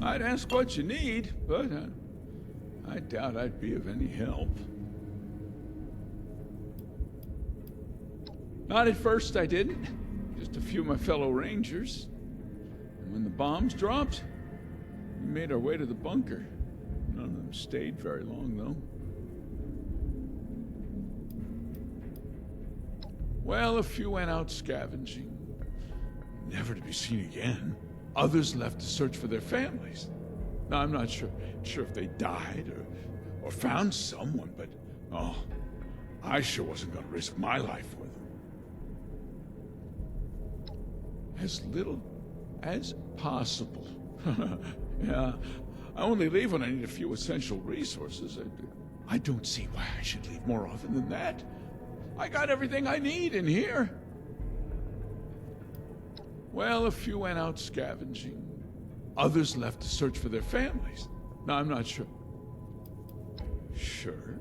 I'd ask what you need, but I doubt I'd be of any help. Not at first, I didn't. Just a few of my fellow Rangers. And when the bombs dropped, we made our way to the bunker. None of them stayed very long, though. Well, a few went out scavenging, never to be seen again. Others left to search for their families. Now, I'm not sure if they died or found someone, but I sure wasn't going to risk my life for them. As little as possible. Yeah, I only leave when I need a few essential resources. I don't see why I should leave more often than that. I got everything I need in here. Well, a few went out scavenging. Others left to search for their families. Now, I'm not sure. Sure?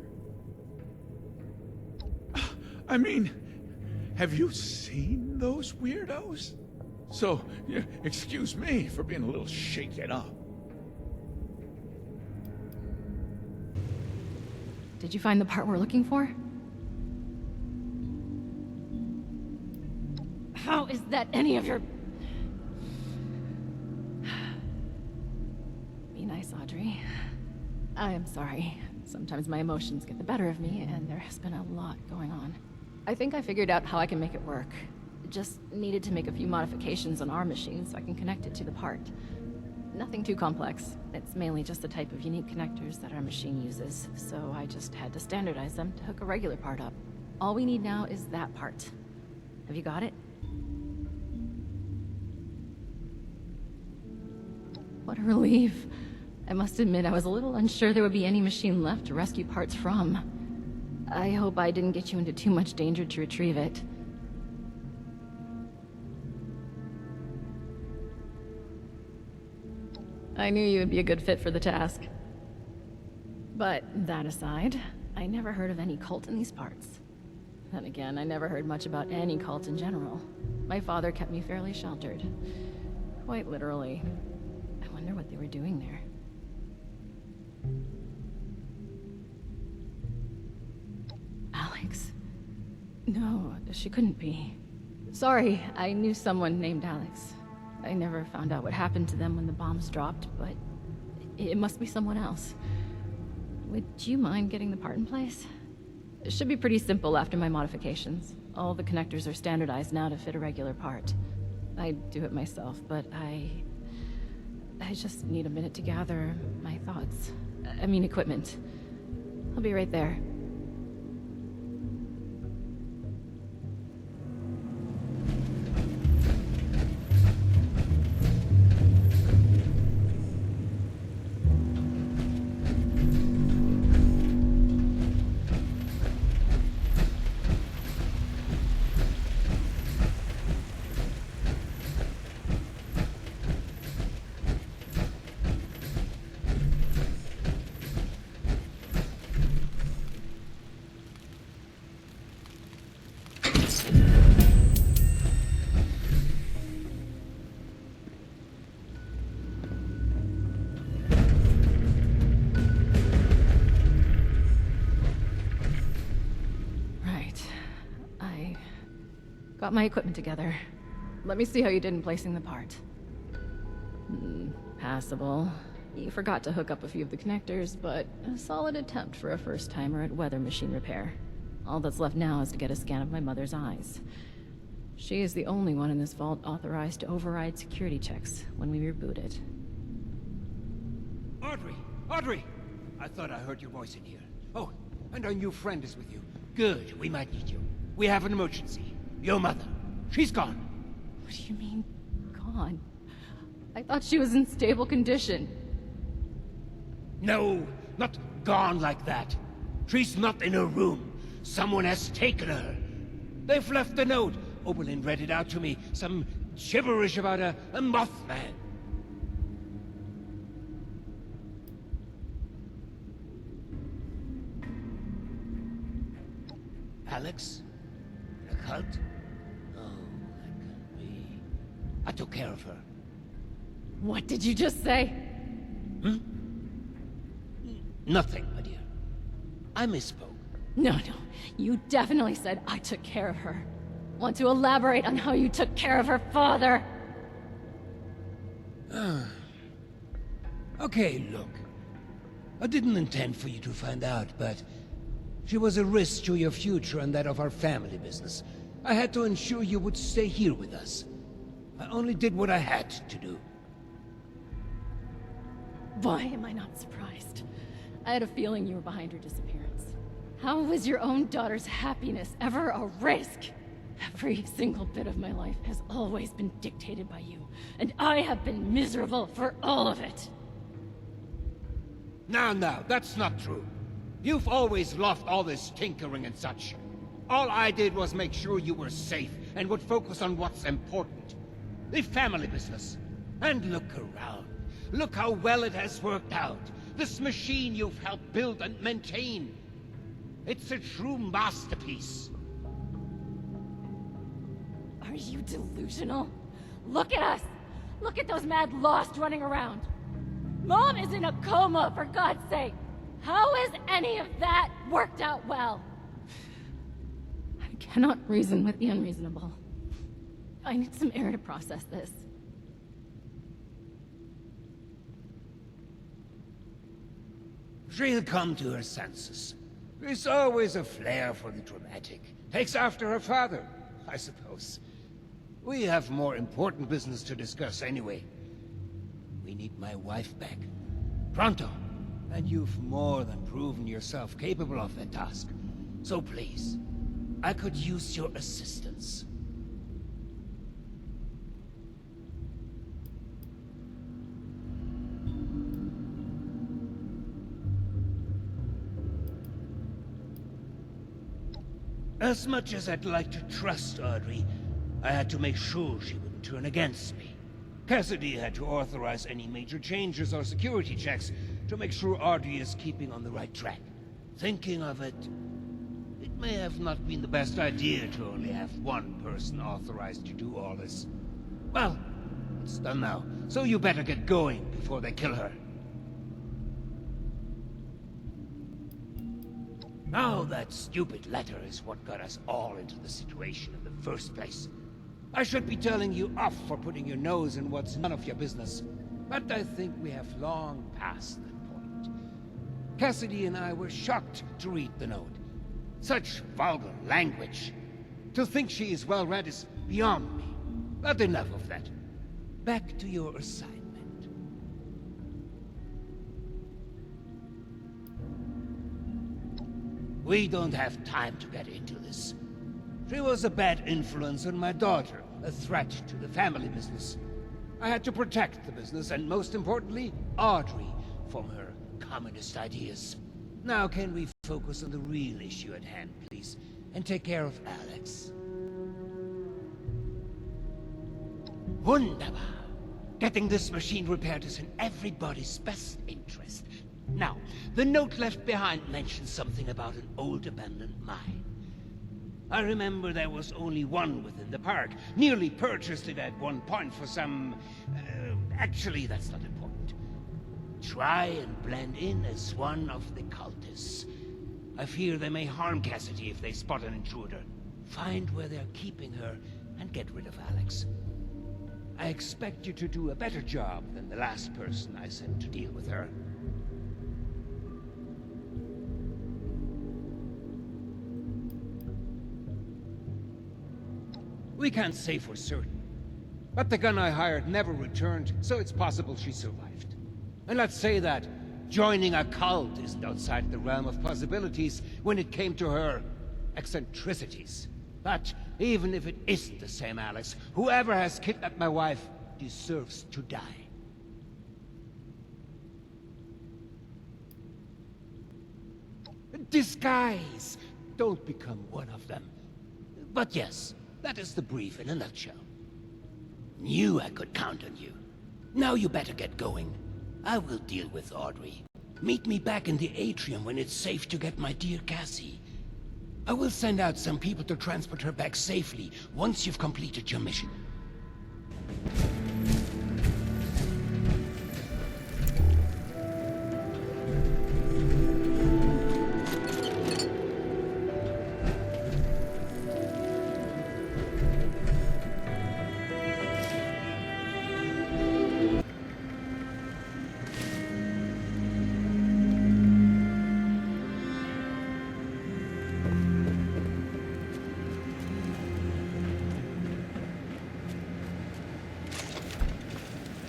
I mean, have you seen those weirdos? So, yeah, excuse me for being a little shaken up. Did you find the part we're looking for? How is that any of your... Be nice, Audrey. I am sorry. Sometimes my emotions get the better of me, and there has been a lot going on. I think I figured out how I can make it work. Just needed to make a few modifications on our machine so I can connect it to the part. Nothing too complex. It's mainly just the type of unique connectors that our machine uses, so I just had to standardize them to hook a regular part up. All we need now is that part. Have you got it? What a relief. I must admit, I was a little unsure there would be any machine left to rescue parts from. I hope I didn't get you into too much danger to retrieve it. I knew you would be a good fit for the task. But that aside, I never heard of any cult in these parts. Then again, I never heard much about any cult in general. My father kept me fairly sheltered. Quite literally. I wonder what they were doing there. Alex? No, she couldn't be. Sorry, I knew someone named Alex. I never found out what happened to them when the bombs dropped, but it must be someone else. Would you mind getting the part in place? It should be pretty simple after my modifications. All the connectors are standardized now to fit a regular part. I do it myself, but I just need a minute to gather my thoughts. I mean equipment. I'll be right there. Got my equipment together. Let me see how you did in placing the part. Passable. You forgot to hook up a few of the connectors, but a solid attempt for a first-timer at weather machine repair. All that's left now is to get a scan of my mother's eyes. She is the only one in this vault authorized to override security checks when we reboot it. Audrey! Audrey! I thought I heard your voice in here. Oh, and our new friend is with you. Good, we might need you. We have an emergency. Your mother. She's gone. What do you mean, gone? I thought she was in stable condition. No, not gone like that. She's not in her room. Someone has taken her. They've left a note. Oberlin read it out to me. Some gibberish about a Mothman. Alex? The cult? Oh, that can't be. I took care of her. What did you just say? Nothing, my dear. I misspoke. No, you definitely said I took care of her. Want to elaborate on how you took care of her father? Okay, look. I didn't intend for you to find out, but she was a risk to your future and that of our family business. I had to ensure you would stay here with us. I only did what I had to do. Why am I not surprised? I had a feeling you were behind her disappearance. How was your own daughter's happiness ever a risk? Every single bit of my life has always been dictated by you, and I have been miserable for all of it. Now, that's not true. You've always loved all this tinkering and such. All I did was make sure you were safe and would focus on what's important. The family business. And look around. Look how well it has worked out. This machine you've helped build and maintain. It's a true masterpiece. Are you delusional? Look at us! Look at those mad lost running around! Mom is in a coma, for God's sake! How has any of that worked out well? I cannot reason with the unreasonable. I need some air to process this. She'll come to her senses. There's always a flair for the dramatic. Takes after her father, I suppose. We have more important business to discuss anyway. We need my wife back. Pronto. And you've more than proven yourself capable of that task. So please, I could use your assistance. As much as I'd like to trust Audrey, I had to make sure she wouldn't turn against me. Cassidy had to authorize any major changes or security checks to make sure Audrey is keeping on the right track. Thinking of it, it may have not been the best idea to only have one person authorized to do all this. Well, it's done now, so you better get going before they kill her. Now that stupid letter is what got us all into the situation in the first place. I should be telling you off for putting your nose in what's none of your business, but I think we have long passed that point. Cassidy and I were shocked to read the note. Such vulgar language. To think she is well read is beyond me. But enough of that. Back to your assignment. We don't have time to get into this. She was a bad influence on my daughter, a threat to the family business. I had to protect the business, and most importantly, Audrey, from her communist ideas. Now can we focus on the real issue at hand, please, and take care of Alex? Wunderbar. Getting this machine repaired is in everybody's best interest. Now, the note left behind mentions something about an old abandoned mine. I remember there was only one within the park. Nearly purchased it at one point for some... actually, that's not important. Try and blend in as one of the cultists. I fear they may harm Cassidy if they spot an intruder. Find where they're keeping her and get rid of Alex. I expect you to do a better job than the last person I sent to deal with her. We can't say for certain, but the gun I hired never returned, so it's possible she survived. And let's say that joining a cult isn't outside the realm of possibilities when it came to her eccentricities. But even if it isn't the same Alex, whoever has kidnapped my wife deserves to die. Disguise! Don't become one of them. But yes, that is the brief in a nutshell. Knew I could count on you. Now you better get going. I will deal with Audrey. Meet me back in the atrium when it's safe to get my dear Cassie. I will send out some people to transport her back safely once you've completed your mission.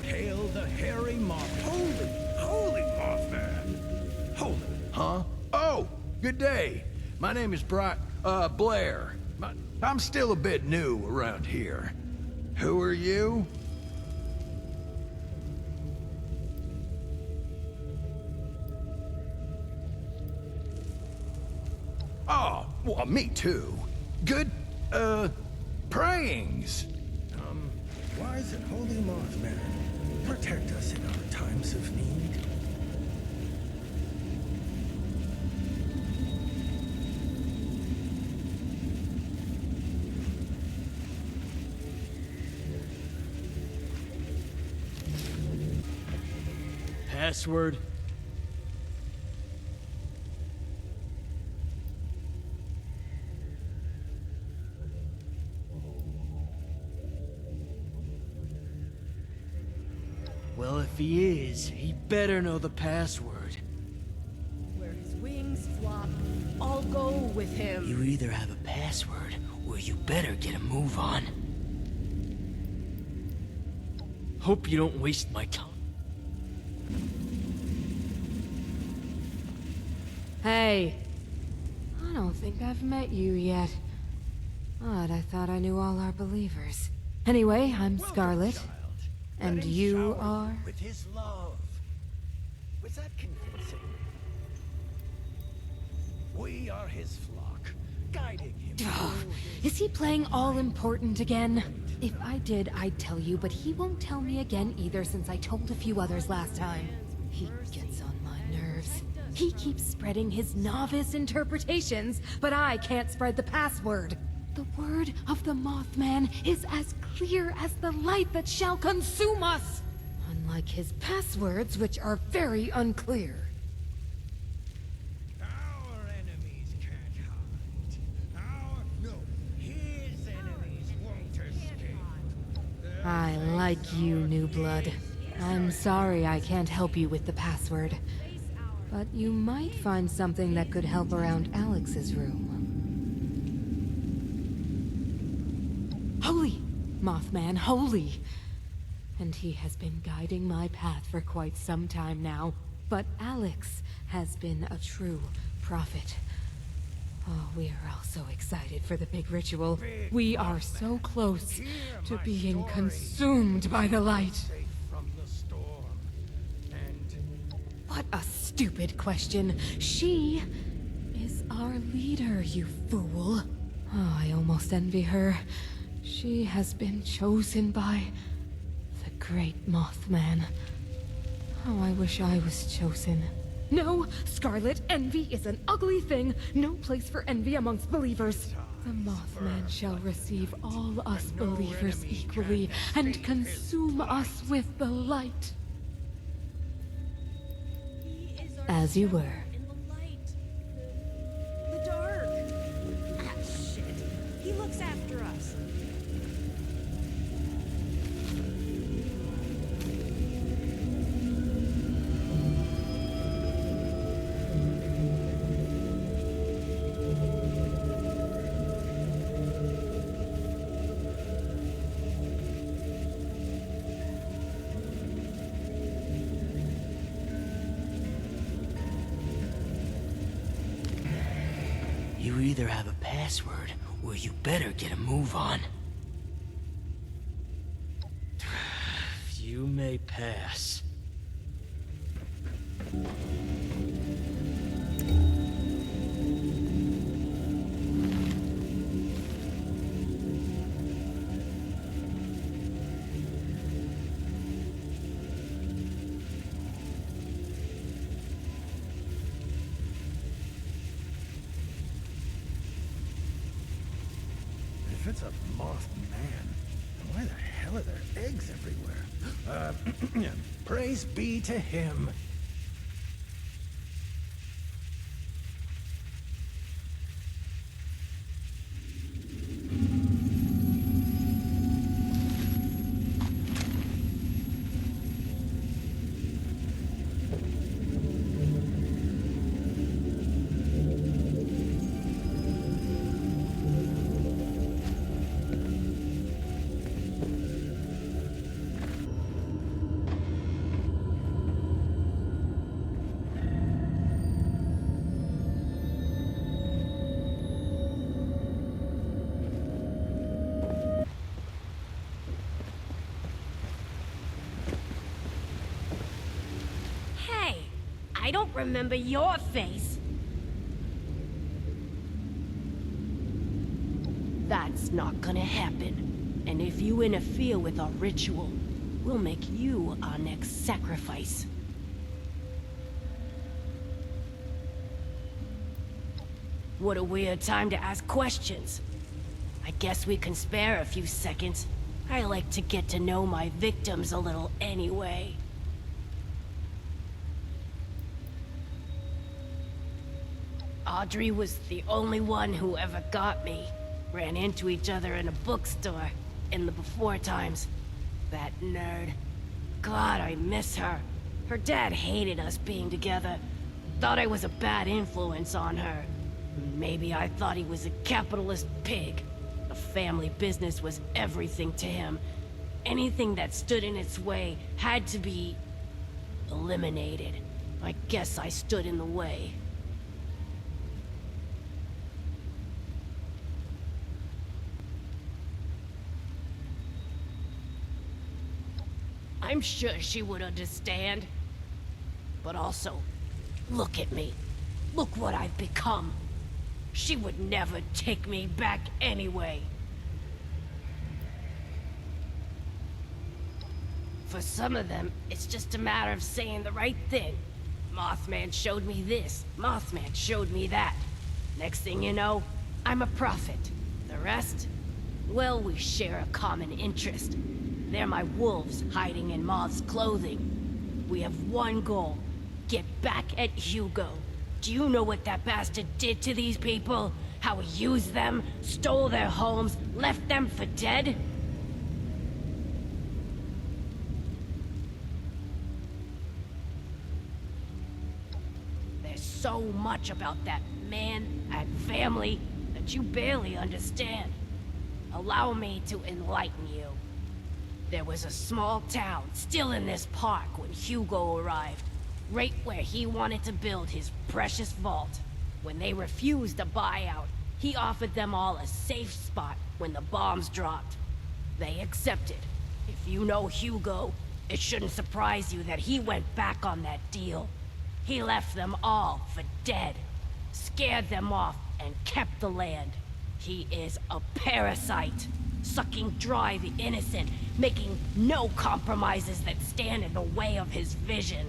Hail the hairy moth. Holy Mothman. Hold it, huh? Oh, good day. My name is Blair. I'm still a bit new around here. Who are you? Oh, well, me too. Good, prayings. Wise and holy Mothman, protect us in our times of need. Password? Well, if he is, he better know the password. Where his wings flop, I'll go with him. You either have a password, or you better get a move on. Hope you don't waste my time. Hey. I don't think I've met you yet. Odd, I thought I knew all our believers. Anyway, I'm Scarlet. And you are? With his love. Was that convincing? We are his flock, guiding him. Is he playing all important again? If I did, I'd tell you, but he won't tell me again either since I told a few others last time. He gets on my nerves. He keeps spreading his novice interpretations, but I can't spread the password. The word of the Mothman is as clear as the light that shall consume us! Unlike his passwords, which are very unclear. Our enemies can't hide. No, his enemies won't escape. I like you, new blood. I'm sorry I can't help you with the password. But you might find something that could help around Alex's room. Holy! Mothman, holy! And he has been guiding my path for quite some time now. But Alex has been a true prophet. Oh, we are all so excited for the big ritual. We are so close to being consumed by the light. What a stupid question. She is our leader, you fool. Oh, I almost envy her. She has been chosen by the great Mothman. Oh, I wish I was chosen. No, Scarlet, envy is an ugly thing. No place for envy amongst believers. The Mothman shall receive all us believers equally and consume us with the light. As you were. The dark. Ah, shit. He looks after us. You either have a password, or you better get a move on. You may pass. If it's a moth man, then why the hell are there eggs everywhere? Praise be to him. I don't remember your face. That's not gonna happen. And if you interfere with our ritual, we'll make you our next sacrifice. What a weird time to ask questions. I guess we can spare a few seconds. I like to get to know my victims a little anyway. Audrey was the only one who ever got me. Ran into each other in a bookstore in the before times. That nerd. God, I miss her. Her dad hated us being together. Thought I was a bad influence on her. Maybe I thought he was a capitalist pig. The family business was everything to him. Anything that stood in its way had to be eliminated. I guess I stood in the way. I'm sure she would understand. But also, look at me. Look what I've become. She would never take me back anyway. For some of them, it's just a matter of saying the right thing. Mothman showed me this, Mothman showed me that. Next thing you know, I'm a prophet. The rest? Well, we share a common interest. They're my wolves hiding in Moth's clothing. We have one goal. Get back at Hugo. Do you know what that bastard did to these people? How he used them, stole their homes, left them for dead? There's so much about that man and family that you barely understand. Allow me to enlighten you. There was a small town still in this park when Hugo arrived, right where he wanted to build his precious vault. When they refused a buyout, he offered them all a safe spot when the bombs dropped. They accepted. If you know Hugo, it shouldn't surprise you that he went back on that deal. He left them all for dead, scared them off, and kept the land. He is a parasite, sucking dry the innocent, making no compromises that stand in the way of his vision.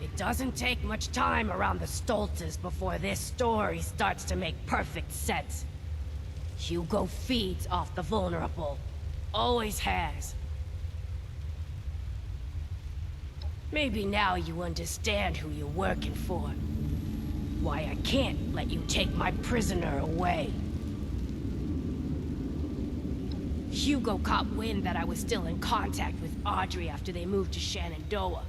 It doesn't take much time around the Stoltzes before this story starts to make perfect sense. Hugo feeds off the vulnerable. Always has. Maybe now you understand who you're working for. Why I can't let you take my prisoner away. Hugo caught wind that I was still in contact with Audrey after they moved to Shenandoah.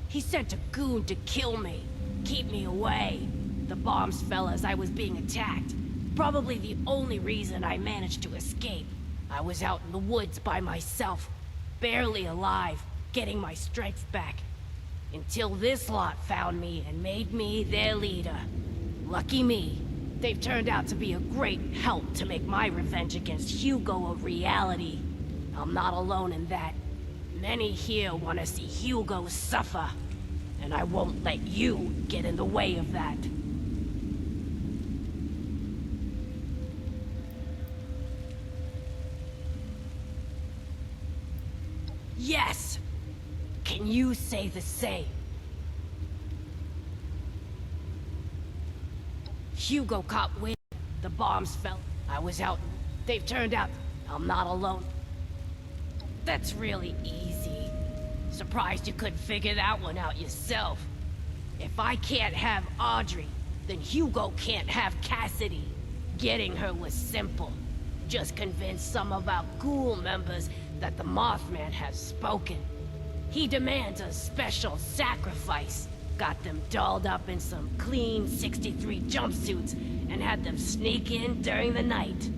He sent a goon to kill me, keep me away. The bombs fell as I was being attacked. Probably the only reason I managed to escape. I was out in the woods by myself, barely alive, getting my strength back. Until this lot found me and made me their leader. Lucky me, they've turned out to be a great help to make my revenge against Hugo a reality. I'm not alone in that. Many here want to see Hugo suffer, and I won't let you get in the way of that. Yes! Can you say the same? Hugo caught wind. The bombs fell. I was out. They've turned out. I'm not alone. That's really easy. Surprised you couldn't figure that one out yourself. If I can't have Audrey, then Hugo can't have Cassidy. Getting her was simple. Just convince some of our ghoul members that the Mothman has spoken. He demands a special sacrifice. Got them dolled up in some clean 63 jumpsuits and had them sneak in during the night.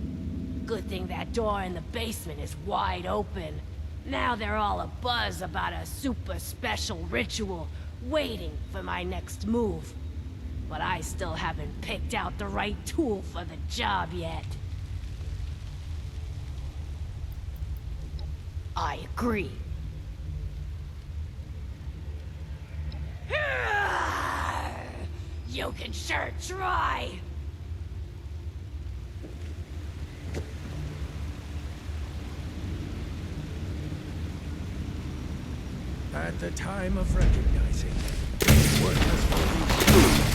Good thing that door in the basement is wide open. Now they're all abuzz about a super special ritual, waiting for my next move. But I still haven't picked out the right tool for the job yet. I agree. You can sure try! At the time of recognizing worthless bodies.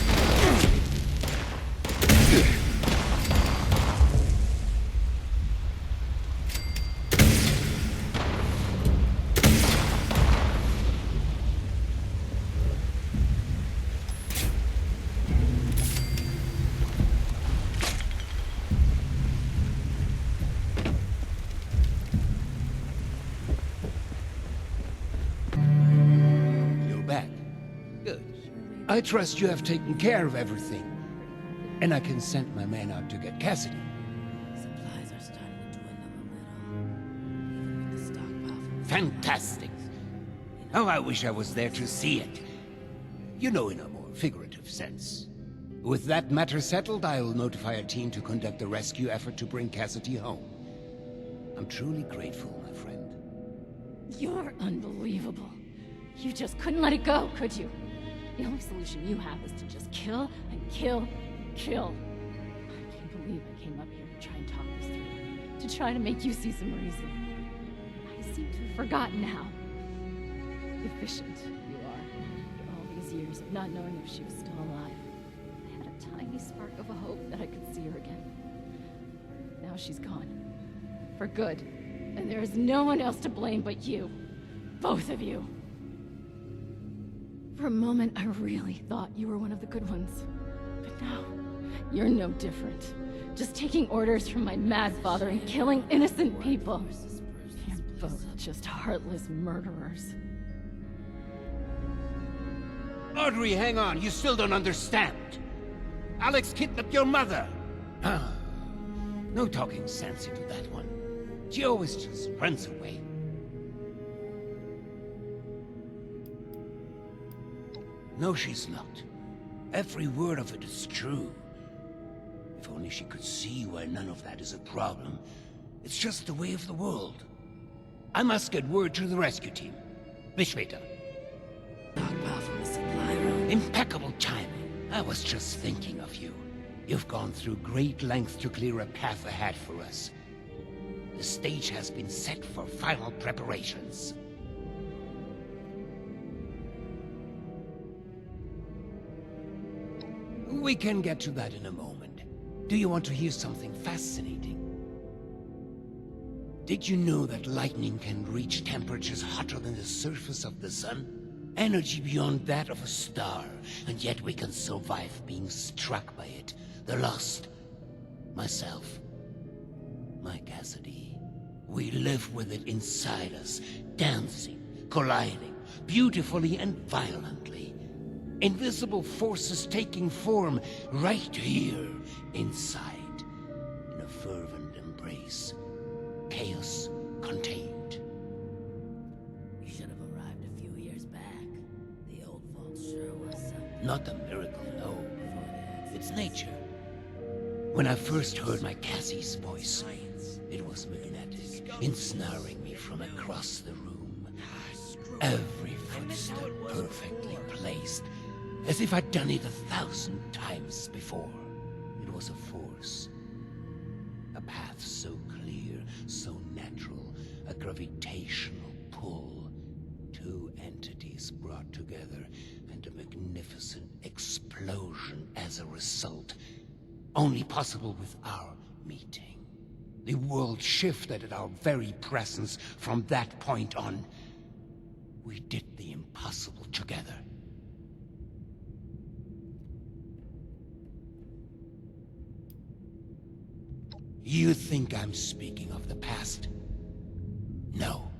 I trust you have taken care of everything. And I can send my man out to get Cassidy. Supplies are starting to dwindle a little. Even with the stockpile. Fantastic. Oh, I wish I was there to see it. You know, in a more figurative sense. With that matter settled, I'll notify a team to conduct a rescue effort to bring Cassidy home. I'm truly grateful, my friend. You're unbelievable. You just couldn't let it go, could you? The only solution you have is to just kill and kill and kill. I can't believe I came up here to try and talk this through. To try to make you see some reason. I seem to have forgotten how efficient you are. After all these years of not knowing if she was still alive, I had a tiny spark of a hope that I could see her again. Now she's gone. For good. And there is no one else to blame but you. Both of you. For a moment, I really thought you were one of the good ones. But now, you're no different. Just taking orders from my mad father and killing innocent people. You're both just heartless murderers. Audrey, hang on. You still don't understand. Alex kidnapped your mother. Ah, no talking sense into that one. She always just runs away. No, she's not. Every word of it is true. If only she could see why none of that is a problem. It's just the way of the world. I must get word to the rescue team. Bis später. Impeccable timing. I was just thinking of you. You've gone through great lengths to clear a path ahead for us. The stage has been set for final preparations. We can get to that in a moment. Do you want to hear something fascinating? Did you know that lightning can reach temperatures hotter than the surface of the sun? Energy beyond that of a star, and yet we can survive being struck by it. The Lost, myself, my Cassidy. We live with it inside us, dancing, colliding, beautifully and violently. Invisible forces taking form right here, inside, in a fervent embrace. Chaos contained. You should have arrived a few years back. The old vault sure was something. Not a miracle, no. It's nature. When I first heard my Cassie's voice, it was magnetic, ensnaring me from across the room. Every footstep perfectly placed, as if I'd done it 1,000 times before. It was a force. A path so clear, so natural, a gravitational pull. Two entities brought together, and a magnificent explosion as a result. Only possible with our meeting. The world shifted at our very presence from that point on. We did the impossible together. You think I'm speaking of the past? No.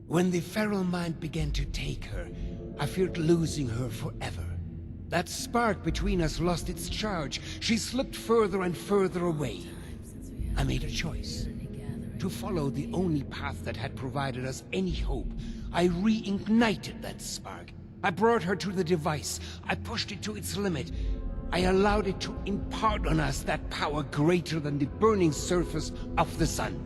When the feral mind began to take her, I feared losing her forever. That spark between us lost its charge. She slipped further and further away. I made a choice. To follow the only path that had provided us any hope. I reignited that spark. I brought her to the device. I pushed it to its limit. I allowed it to impart on us that power greater than the burning surface of the sun.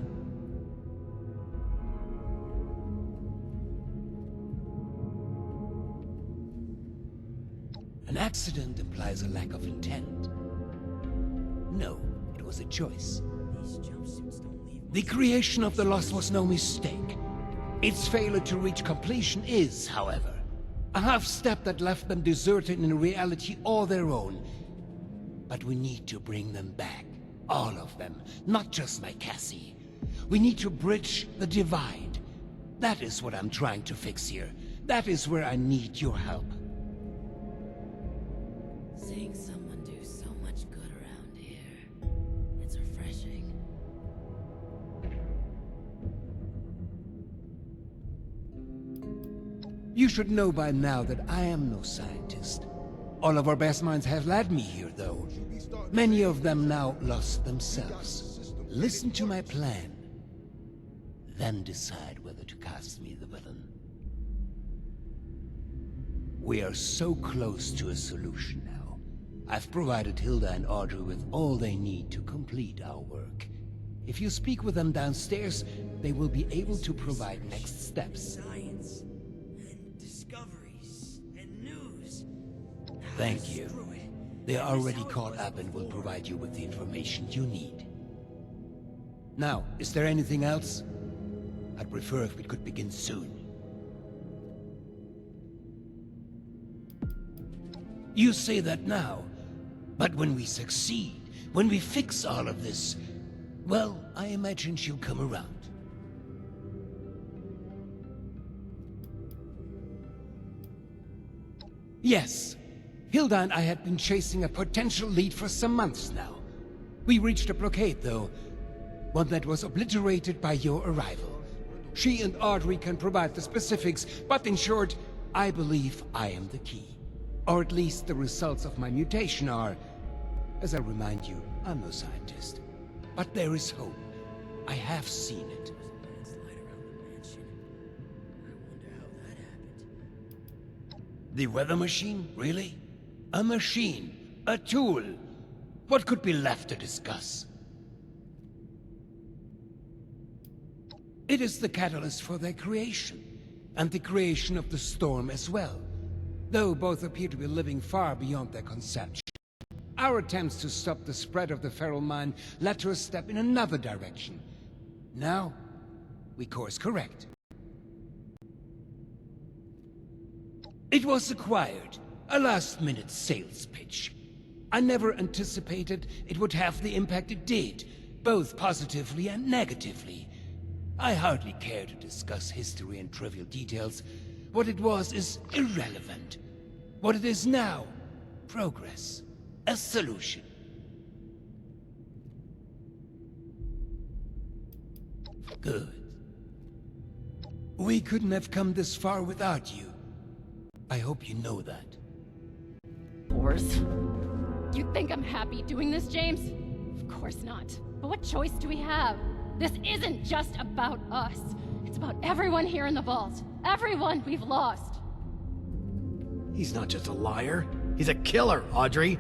An accident implies a lack of intent. No, it was a choice. The creation of the Lost was no mistake. Its failure to reach completion is, however, a half-step that left them deserted in a reality all their own. But we need to bring them back. All of them. Not just my Cassie. We need to bridge the divide. That is what I'm trying to fix here. That is where I need your help. Seeing someone do so much good around here. It's refreshing. You should know by now that I am no scientist. All of our best minds have led me here, though. Many of them now lost themselves. Listen to my plan. Then decide whether to cast me the villain. We are so close to a solution now. I've provided Hilda and Audrey with all they need to complete our work. If you speak with them downstairs, they will be able to provide next steps. Thank you. They are already caught up and will provide you with the information you need. Now, is there anything else? I'd prefer if we could begin soon. You say that now, but when we succeed, when we fix all of this, well, I imagine she'll come around. Yes. Hilda and I had been chasing a potential lead for some months now. We reached a blockade, though. One that was obliterated by your arrival. She and Audrey can provide the specifics, but in short, I believe I am the key. Or at least the results of my mutation are... As I remind you, I'm no scientist. But there is hope. I have seen it. The weather machine? Really? A machine? A tool? What could be left to discuss? It is the catalyst for their creation, and the creation of the storm as well, though both appear to be living far beyond their conception. Our attempts to stop the spread of the feral mind led to a step in another direction. Now, we course correct. It was acquired, a last-minute sales pitch. I never anticipated it would have the impact it did, both positively and negatively. I hardly care to discuss history and trivial details. What it was is irrelevant. What it is now, progress, a solution. Good. We couldn't have come this far without you. I hope you know that. Wars. You think I'm happy doing this, James? Of course not. But what choice do we have? This isn't just about us. It's about everyone here in the vault. Everyone we've lost. He's not just a liar. He's a killer, Audrey.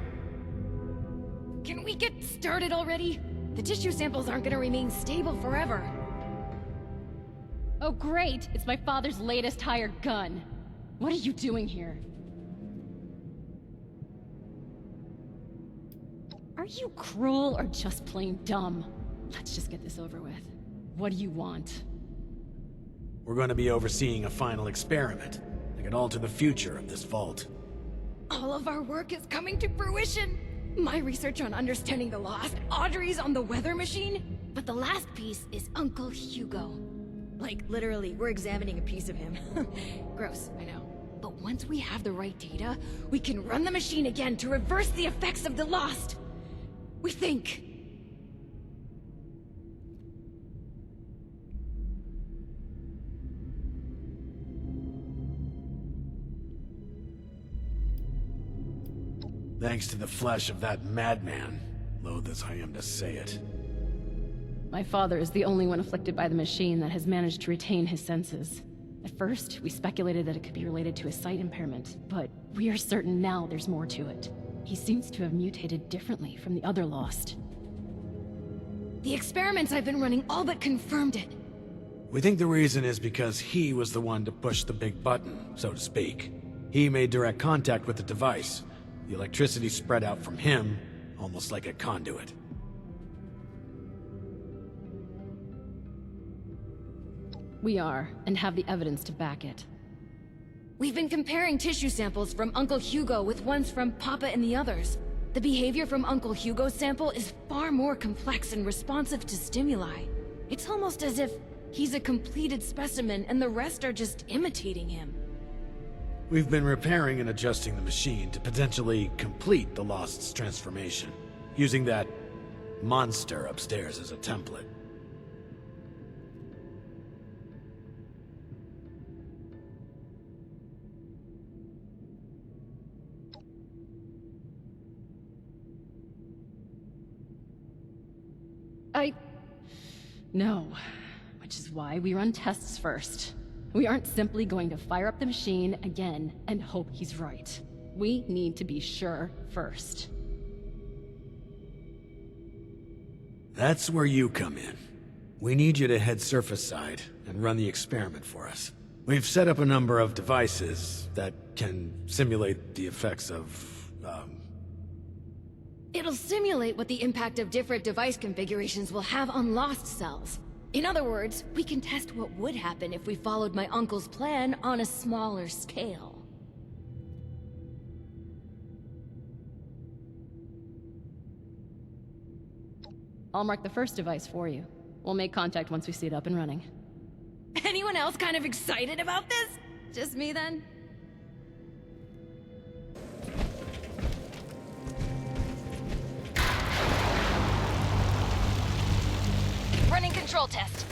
Can we get started already? The tissue samples aren't gonna remain stable forever. Oh great, it's my father's latest hired gun. What are you doing here? Are you cruel or just plain dumb? Let's just get this over with. What do you want? We're going to be overseeing a final experiment that could alter the future of this vault. All of our work is coming to fruition. My research on understanding the lost, Audrey's on the weather machine, but the last piece is Uncle Hugo. Like, literally, we're examining a piece of him. Gross, I know. But once we have the right data, we can run the machine again to reverse the effects of the lost. We think. Thanks to the flesh of that madman, loath as I am to say it. My father is the only one afflicted by the machine that has managed to retain his senses. At first, we speculated that it could be related to his sight impairment, but we are certain now there's more to it. He seems to have mutated differently from the other lost. The experiments I've been running all but confirmed it. We think the reason is because he was the one to push the big button, so to speak. He made direct contact with the device. The electricity spread out from him, almost like a conduit. We are, and have the evidence to back it. We've been comparing tissue samples from Uncle Hugo with ones from Papa and the others. The behavior from Uncle Hugo's sample is far more complex and responsive to stimuli. It's almost as if he's a completed specimen and the rest are just imitating him. We've been repairing and adjusting the machine to potentially complete the Lost's transformation, using that monster upstairs as a template. No. Which is why we run tests first. We aren't simply going to fire up the machine again and hope he's right. We need to be sure first. That's where you come in. We need you to head surface side and run the experiment for us. We've set up a number of devices that can simulate the effects of It'll simulate what the impact of different device configurations will have on lost cells. In other words, we can test what would happen if we followed my uncle's plan on a smaller scale. I'll mark the first device for you. We'll make contact once we see it up and running. Anyone else kind of excited about this? Just me then? Running control test.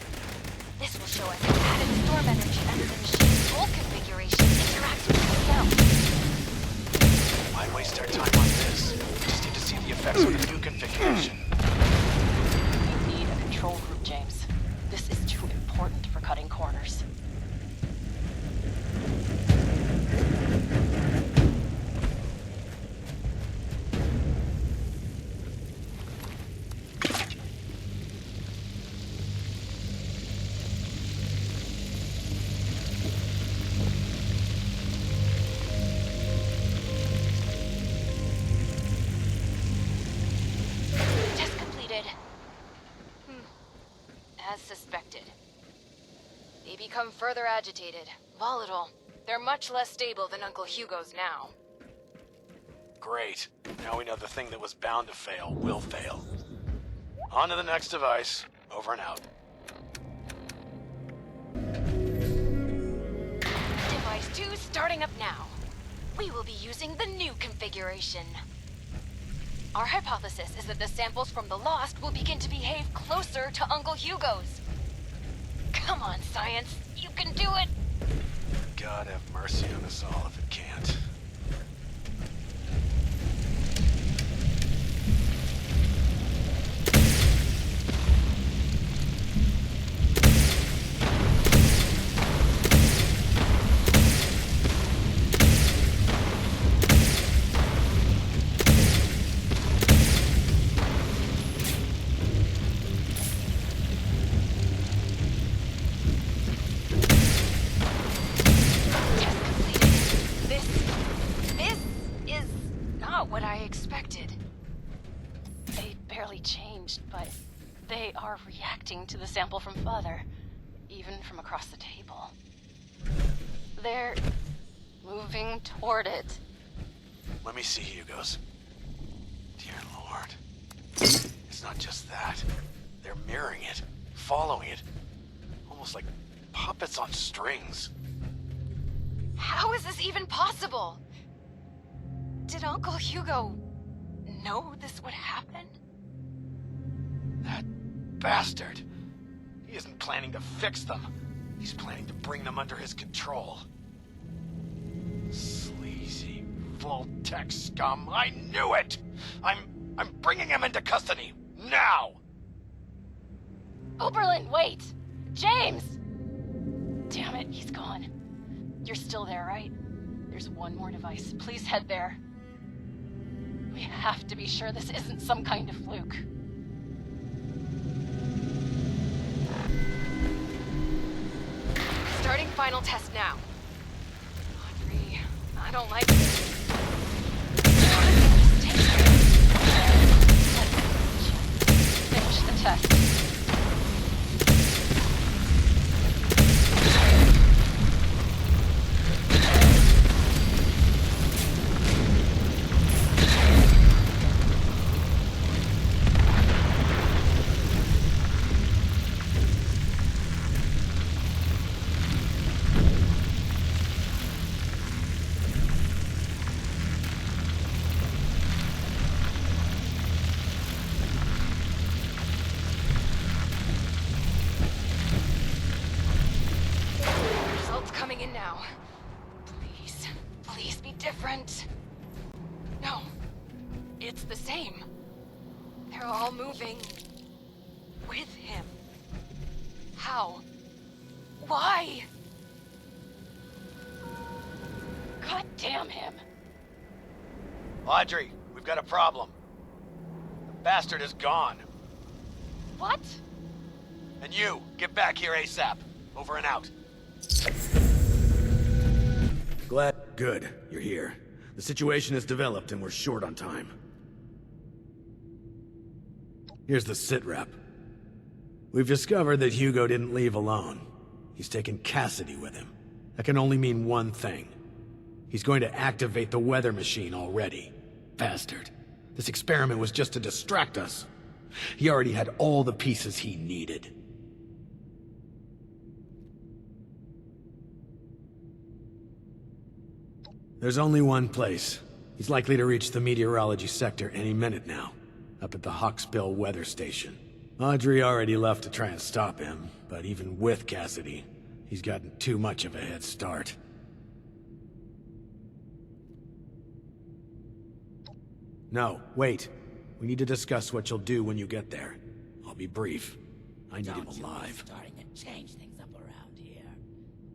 This will show us how added storm energy under the machine's old configuration interacts with the cell. Why waste our time on this? We just need to see the effects of the new configuration. You need a control group, James. This is too important for cutting corners. Test completed. As suspected. They become further agitated, volatile. They're much less stable than Uncle Hugo's now. Great. Now we know the thing that was bound to fail will fail. On to the next device. Over and out. Device 2 starting up now. We will be using the new configuration. Our hypothesis is that the samples from the Lost will begin to behave closer to Uncle Hugo's. Come on, science. You can do it! God have mercy on us all if it can't. What I expected. They barely changed, but they are reacting to the sample from Father, even from across the table. They're moving toward it. Let me see Hugo's. Dear Lord. It's not just that. They're mirroring it, following it. Almost like puppets on strings. How is this even possible? Did Uncle Hugo know this would happen? That bastard. He isn't planning to fix them. He's planning to bring them under his control. Sleazy, Vault-Tec scum. I knew it! I'm bringing him into custody. Now! Oberlin, wait! James! Damn it, he's gone. You're still there, right? There's one more device. Please head there. We have to be sure this isn't some kind of fluke. Starting final test now. Audrey, I don't like this. Finish the test. Coming in now. Please, please be different. No, it's the same. They're all moving with him. How? Why? God damn him. Audrey, we've got a problem. The bastard is gone. What? And you, get back here ASAP. Over and out. Good. You're here. The situation has developed and we're short on time. Here's the sitrep. We've discovered that Hugo didn't leave alone. He's taken Cassidy with him. That can only mean one thing. He's going to activate the weather machine already. Bastard. This experiment was just to distract us. He already had all the pieces he needed. There's only one place. He's likely to reach the meteorology sector any minute now, up at the Hawksbill weather station. Audrey already left to try and stop him, but even with Cassidy, he's gotten too much of a head start. No, wait. We need to discuss what you'll do when you get there. I'll be brief. I need him alive. Starting to change things up around here.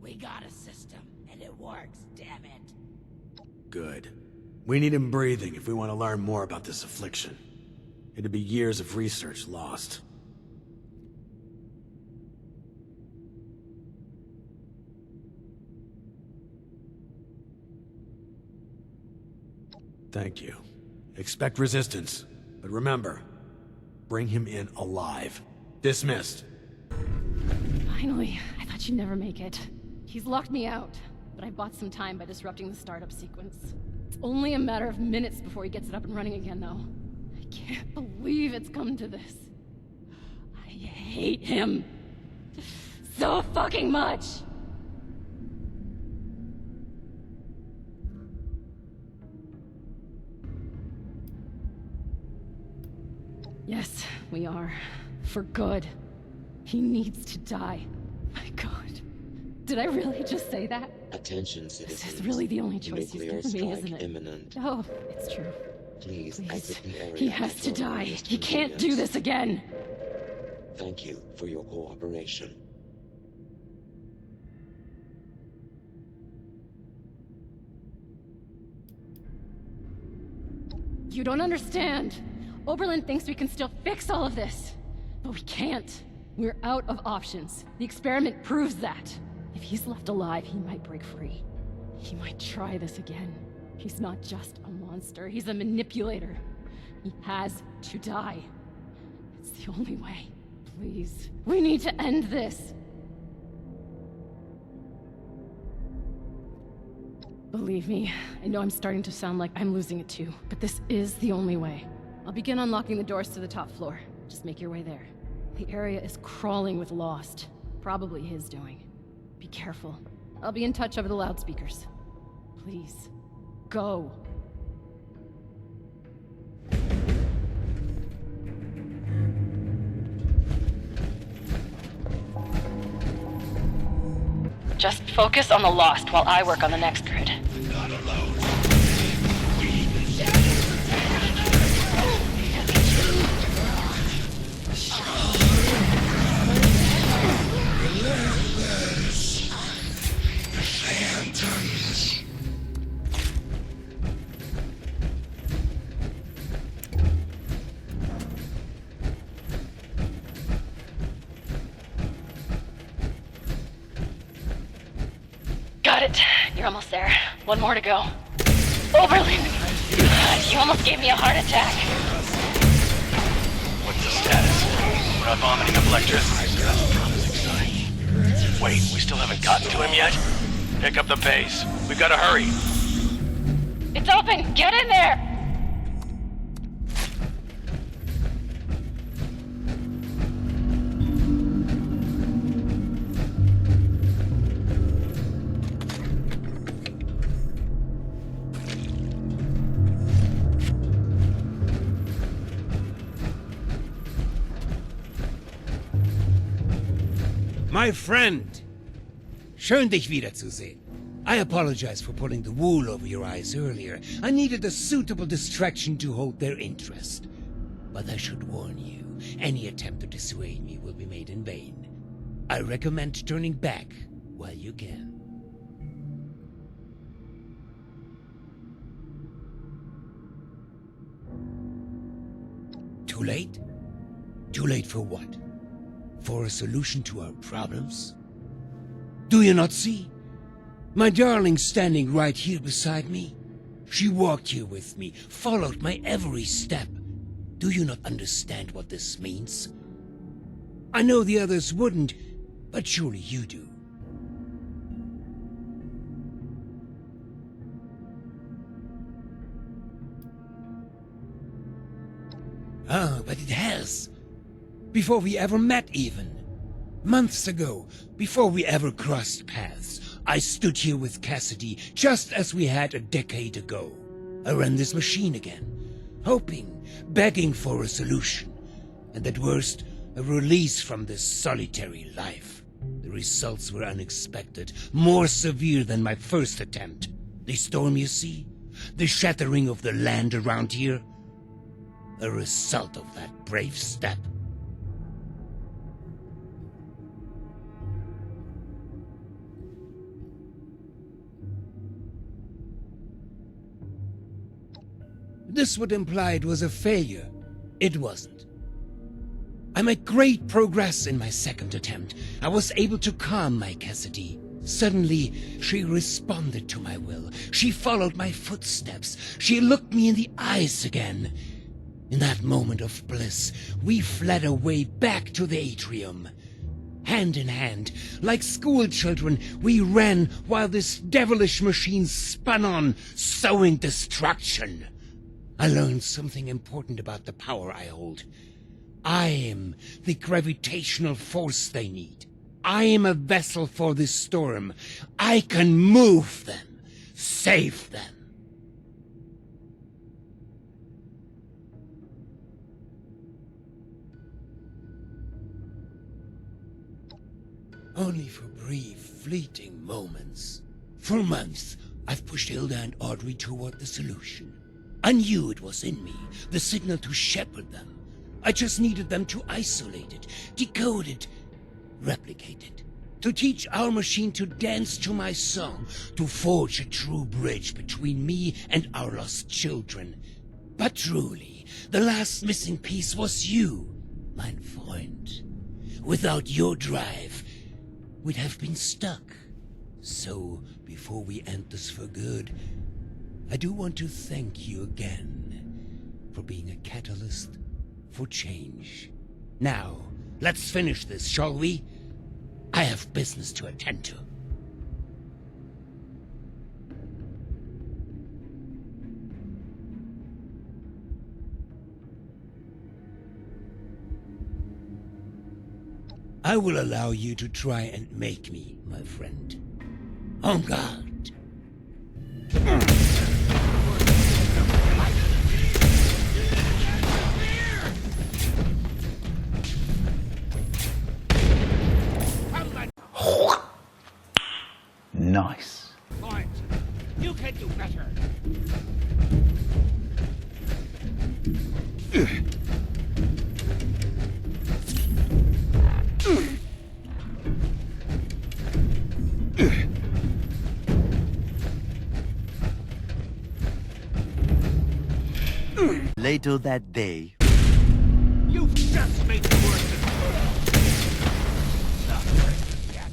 We got a system, and it works, damn it. Good. We need him breathing if we want to learn more about this affliction. It'd be years of research lost. Thank you. Expect resistance, but remember, bring him in alive. Dismissed. Finally, I thought you'd never make it. He's locked me out, but I bought some time by disrupting the startup sequence. It's only a matter of minutes before he gets it up and running again, though. I can't believe it's come to this. I hate him so fucking much. Yes, we are. For good. He needs to die. My God. Did I really just say that? Attention, citizens. This is really the only choice he's Nuclear given me, strike isn't it? imminent. Oh, it's true. Please exit the area. He has to before die. earliest He can't do convenience. this again. Thank you for your cooperation. You don't understand. Oberlin thinks we can still fix all of this. But we can't. We're out of options. The experiment proves that. If he's left alive, he might break free. He might try this again. He's not just a monster, he's a manipulator. He has to die. It's the only way. Please. We need to end this. Believe me, I know I'm starting to sound like I'm losing it too, but this is the only way. I'll begin unlocking the doors to the top floor. Just make your way there. The area is crawling with Lost. Probably his doing. Be careful. I'll be in touch over the loudspeakers. Please, go. Just focus on the Lost while I work on the next grid. Not alone. Relentless. The Phantoms. Got it. You're almost there. One more to go. Oberlin! You almost gave me a heart attack. What's the status? We're not vomiting up electricity, so that's a promising sign. Wait, we still haven't gotten to him yet? Pick up the pace. We've got to hurry. It's open! Get in there! My friend! Schön, dich wiederzusehen. I apologize for pulling the wool over your eyes earlier. I needed a suitable distraction to hold their interest. But I should warn you, any attempt to dissuade me will be made in vain. I recommend turning back while you can. Too late? Too late for what? For a solution to our problems? Do you not see? My darling standing right here beside me. She walked here with me, followed my every step. Do you not understand what this means? I know the others wouldn't, but surely you do. Ah, but it has. Before we ever met even. Months ago, before we ever crossed paths, I stood here with Cassidy just as we had a decade ago. I ran this machine again, hoping, begging for a solution, and at worst, a release from this solitary life. The results were unexpected, more severe than my first attempt. The storm, you see? The shattering of the land around here? A result of that brave step. This would imply it was a failure. It wasn't. I made great progress in my second attempt. I was able to calm my Cassidy. Suddenly, she responded to my will. She followed my footsteps. She looked me in the eyes again. In that moment of bliss, we fled away back to the atrium. Hand in hand, like school children, we ran while this devilish machine spun on, sowing destruction. I learned something important about the power I hold. I am the gravitational force they need. I am a vessel for this storm. I can move them, save them. Only for brief, fleeting moments. For months, I've pushed Hilda and Audrey toward the solution. I knew it was in me, the signal to shepherd them. I just needed them to isolate it, decode it, replicate it. To teach our machine to dance to my song, to forge a true bridge between me and our lost children. But truly, the last missing piece was you, mein Freund. Without your drive, we'd have been stuck. So, before we end this for good, I do want to thank you again for being a catalyst for change. Now, let's finish this, shall we? I have business to attend to. I will allow you to try and make me, my friend. En garde. Nice. Point. You can do better. Later that day. You've just made it worse than not breaking yet.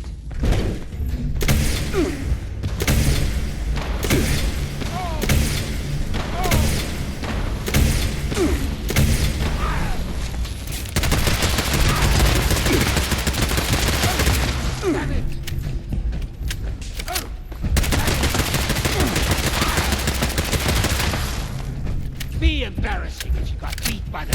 Be embarrassing if you got beat by the...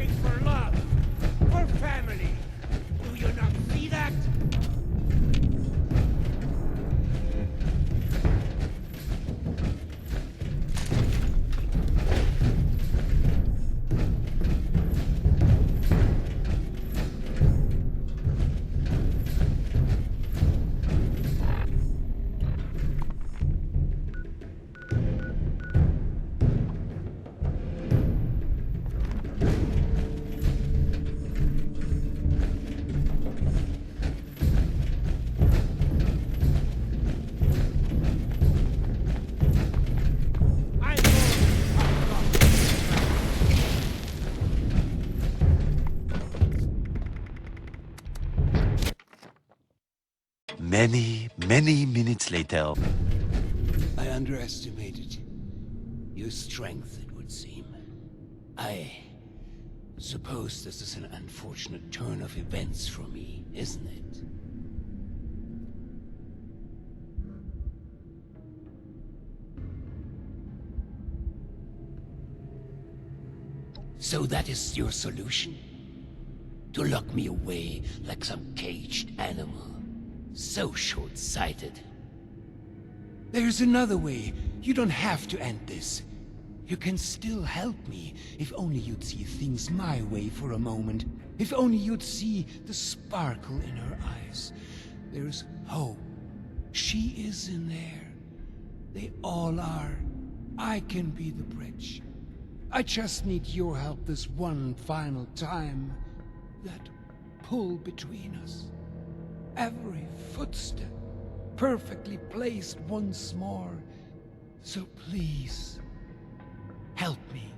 fighting for love, for family. Do you not see that? Many minutes later. I underestimated your strength, it would seem. I suppose this is an unfortunate turn of events for me, isn't it? So that is your solution? To lock me away like some caged animal? So short-sighted. There's another way. You don't have to end this. You can still help me, if only you'd see things my way for a moment. If only you'd see the sparkle in her eyes. There's hope. She is in there. They all are. I can be the bridge. I just need your help this one final time. That pull between us. Every footstep, perfectly placed once more. So please, help me.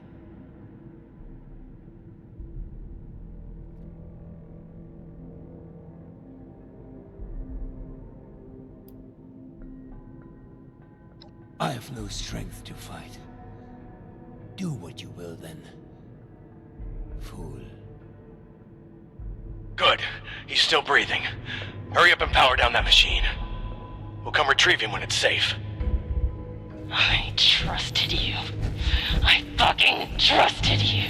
I have no strength to fight. Do what you will then, fool. Good. He's still breathing. Hurry up and power down that machine. We'll come retrieve him when it's safe. I trusted you. I fucking trusted you.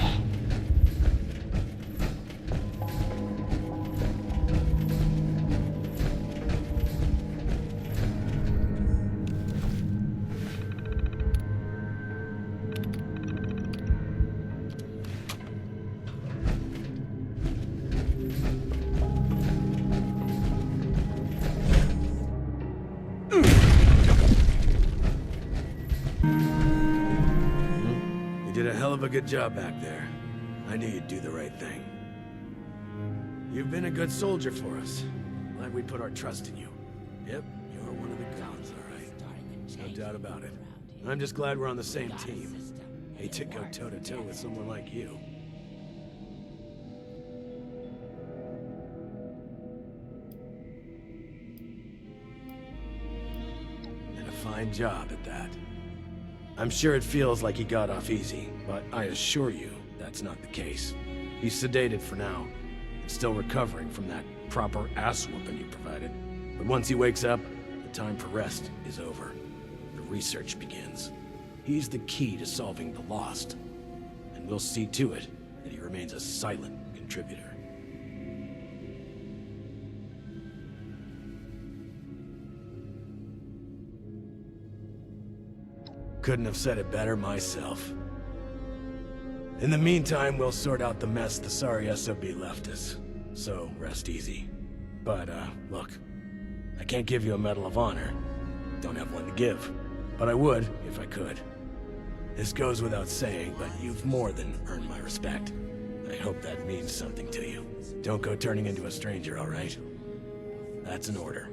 A good job back there. I knew you'd do the right thing. You've been a good soldier for us. Glad we put our trust in you. Yep, you're one of the gods, all right. No doubt about it. I'm just glad we're on the same team. Hate to go toe-to-toe with someone like you. And a fine job at that. I'm sure it feels like he got off easy, but I assure you, that's not the case. He's sedated for now, and still recovering from that proper ass-whooping you provided. But once he wakes up, the time for rest is over. The research begins. He's the key to solving the Lost, and we'll see to it that he remains a silent contributor. Couldn't have said it better myself. In the meantime, we'll sort out the mess the sorry SOB left us. So, rest easy. But, look. I can't give you a Medal of Honor. Don't have one to give. But I would, if I could. This goes without saying, but you've more than earned my respect. I hope that means something to you. Don't go turning into a stranger, all right? That's an order.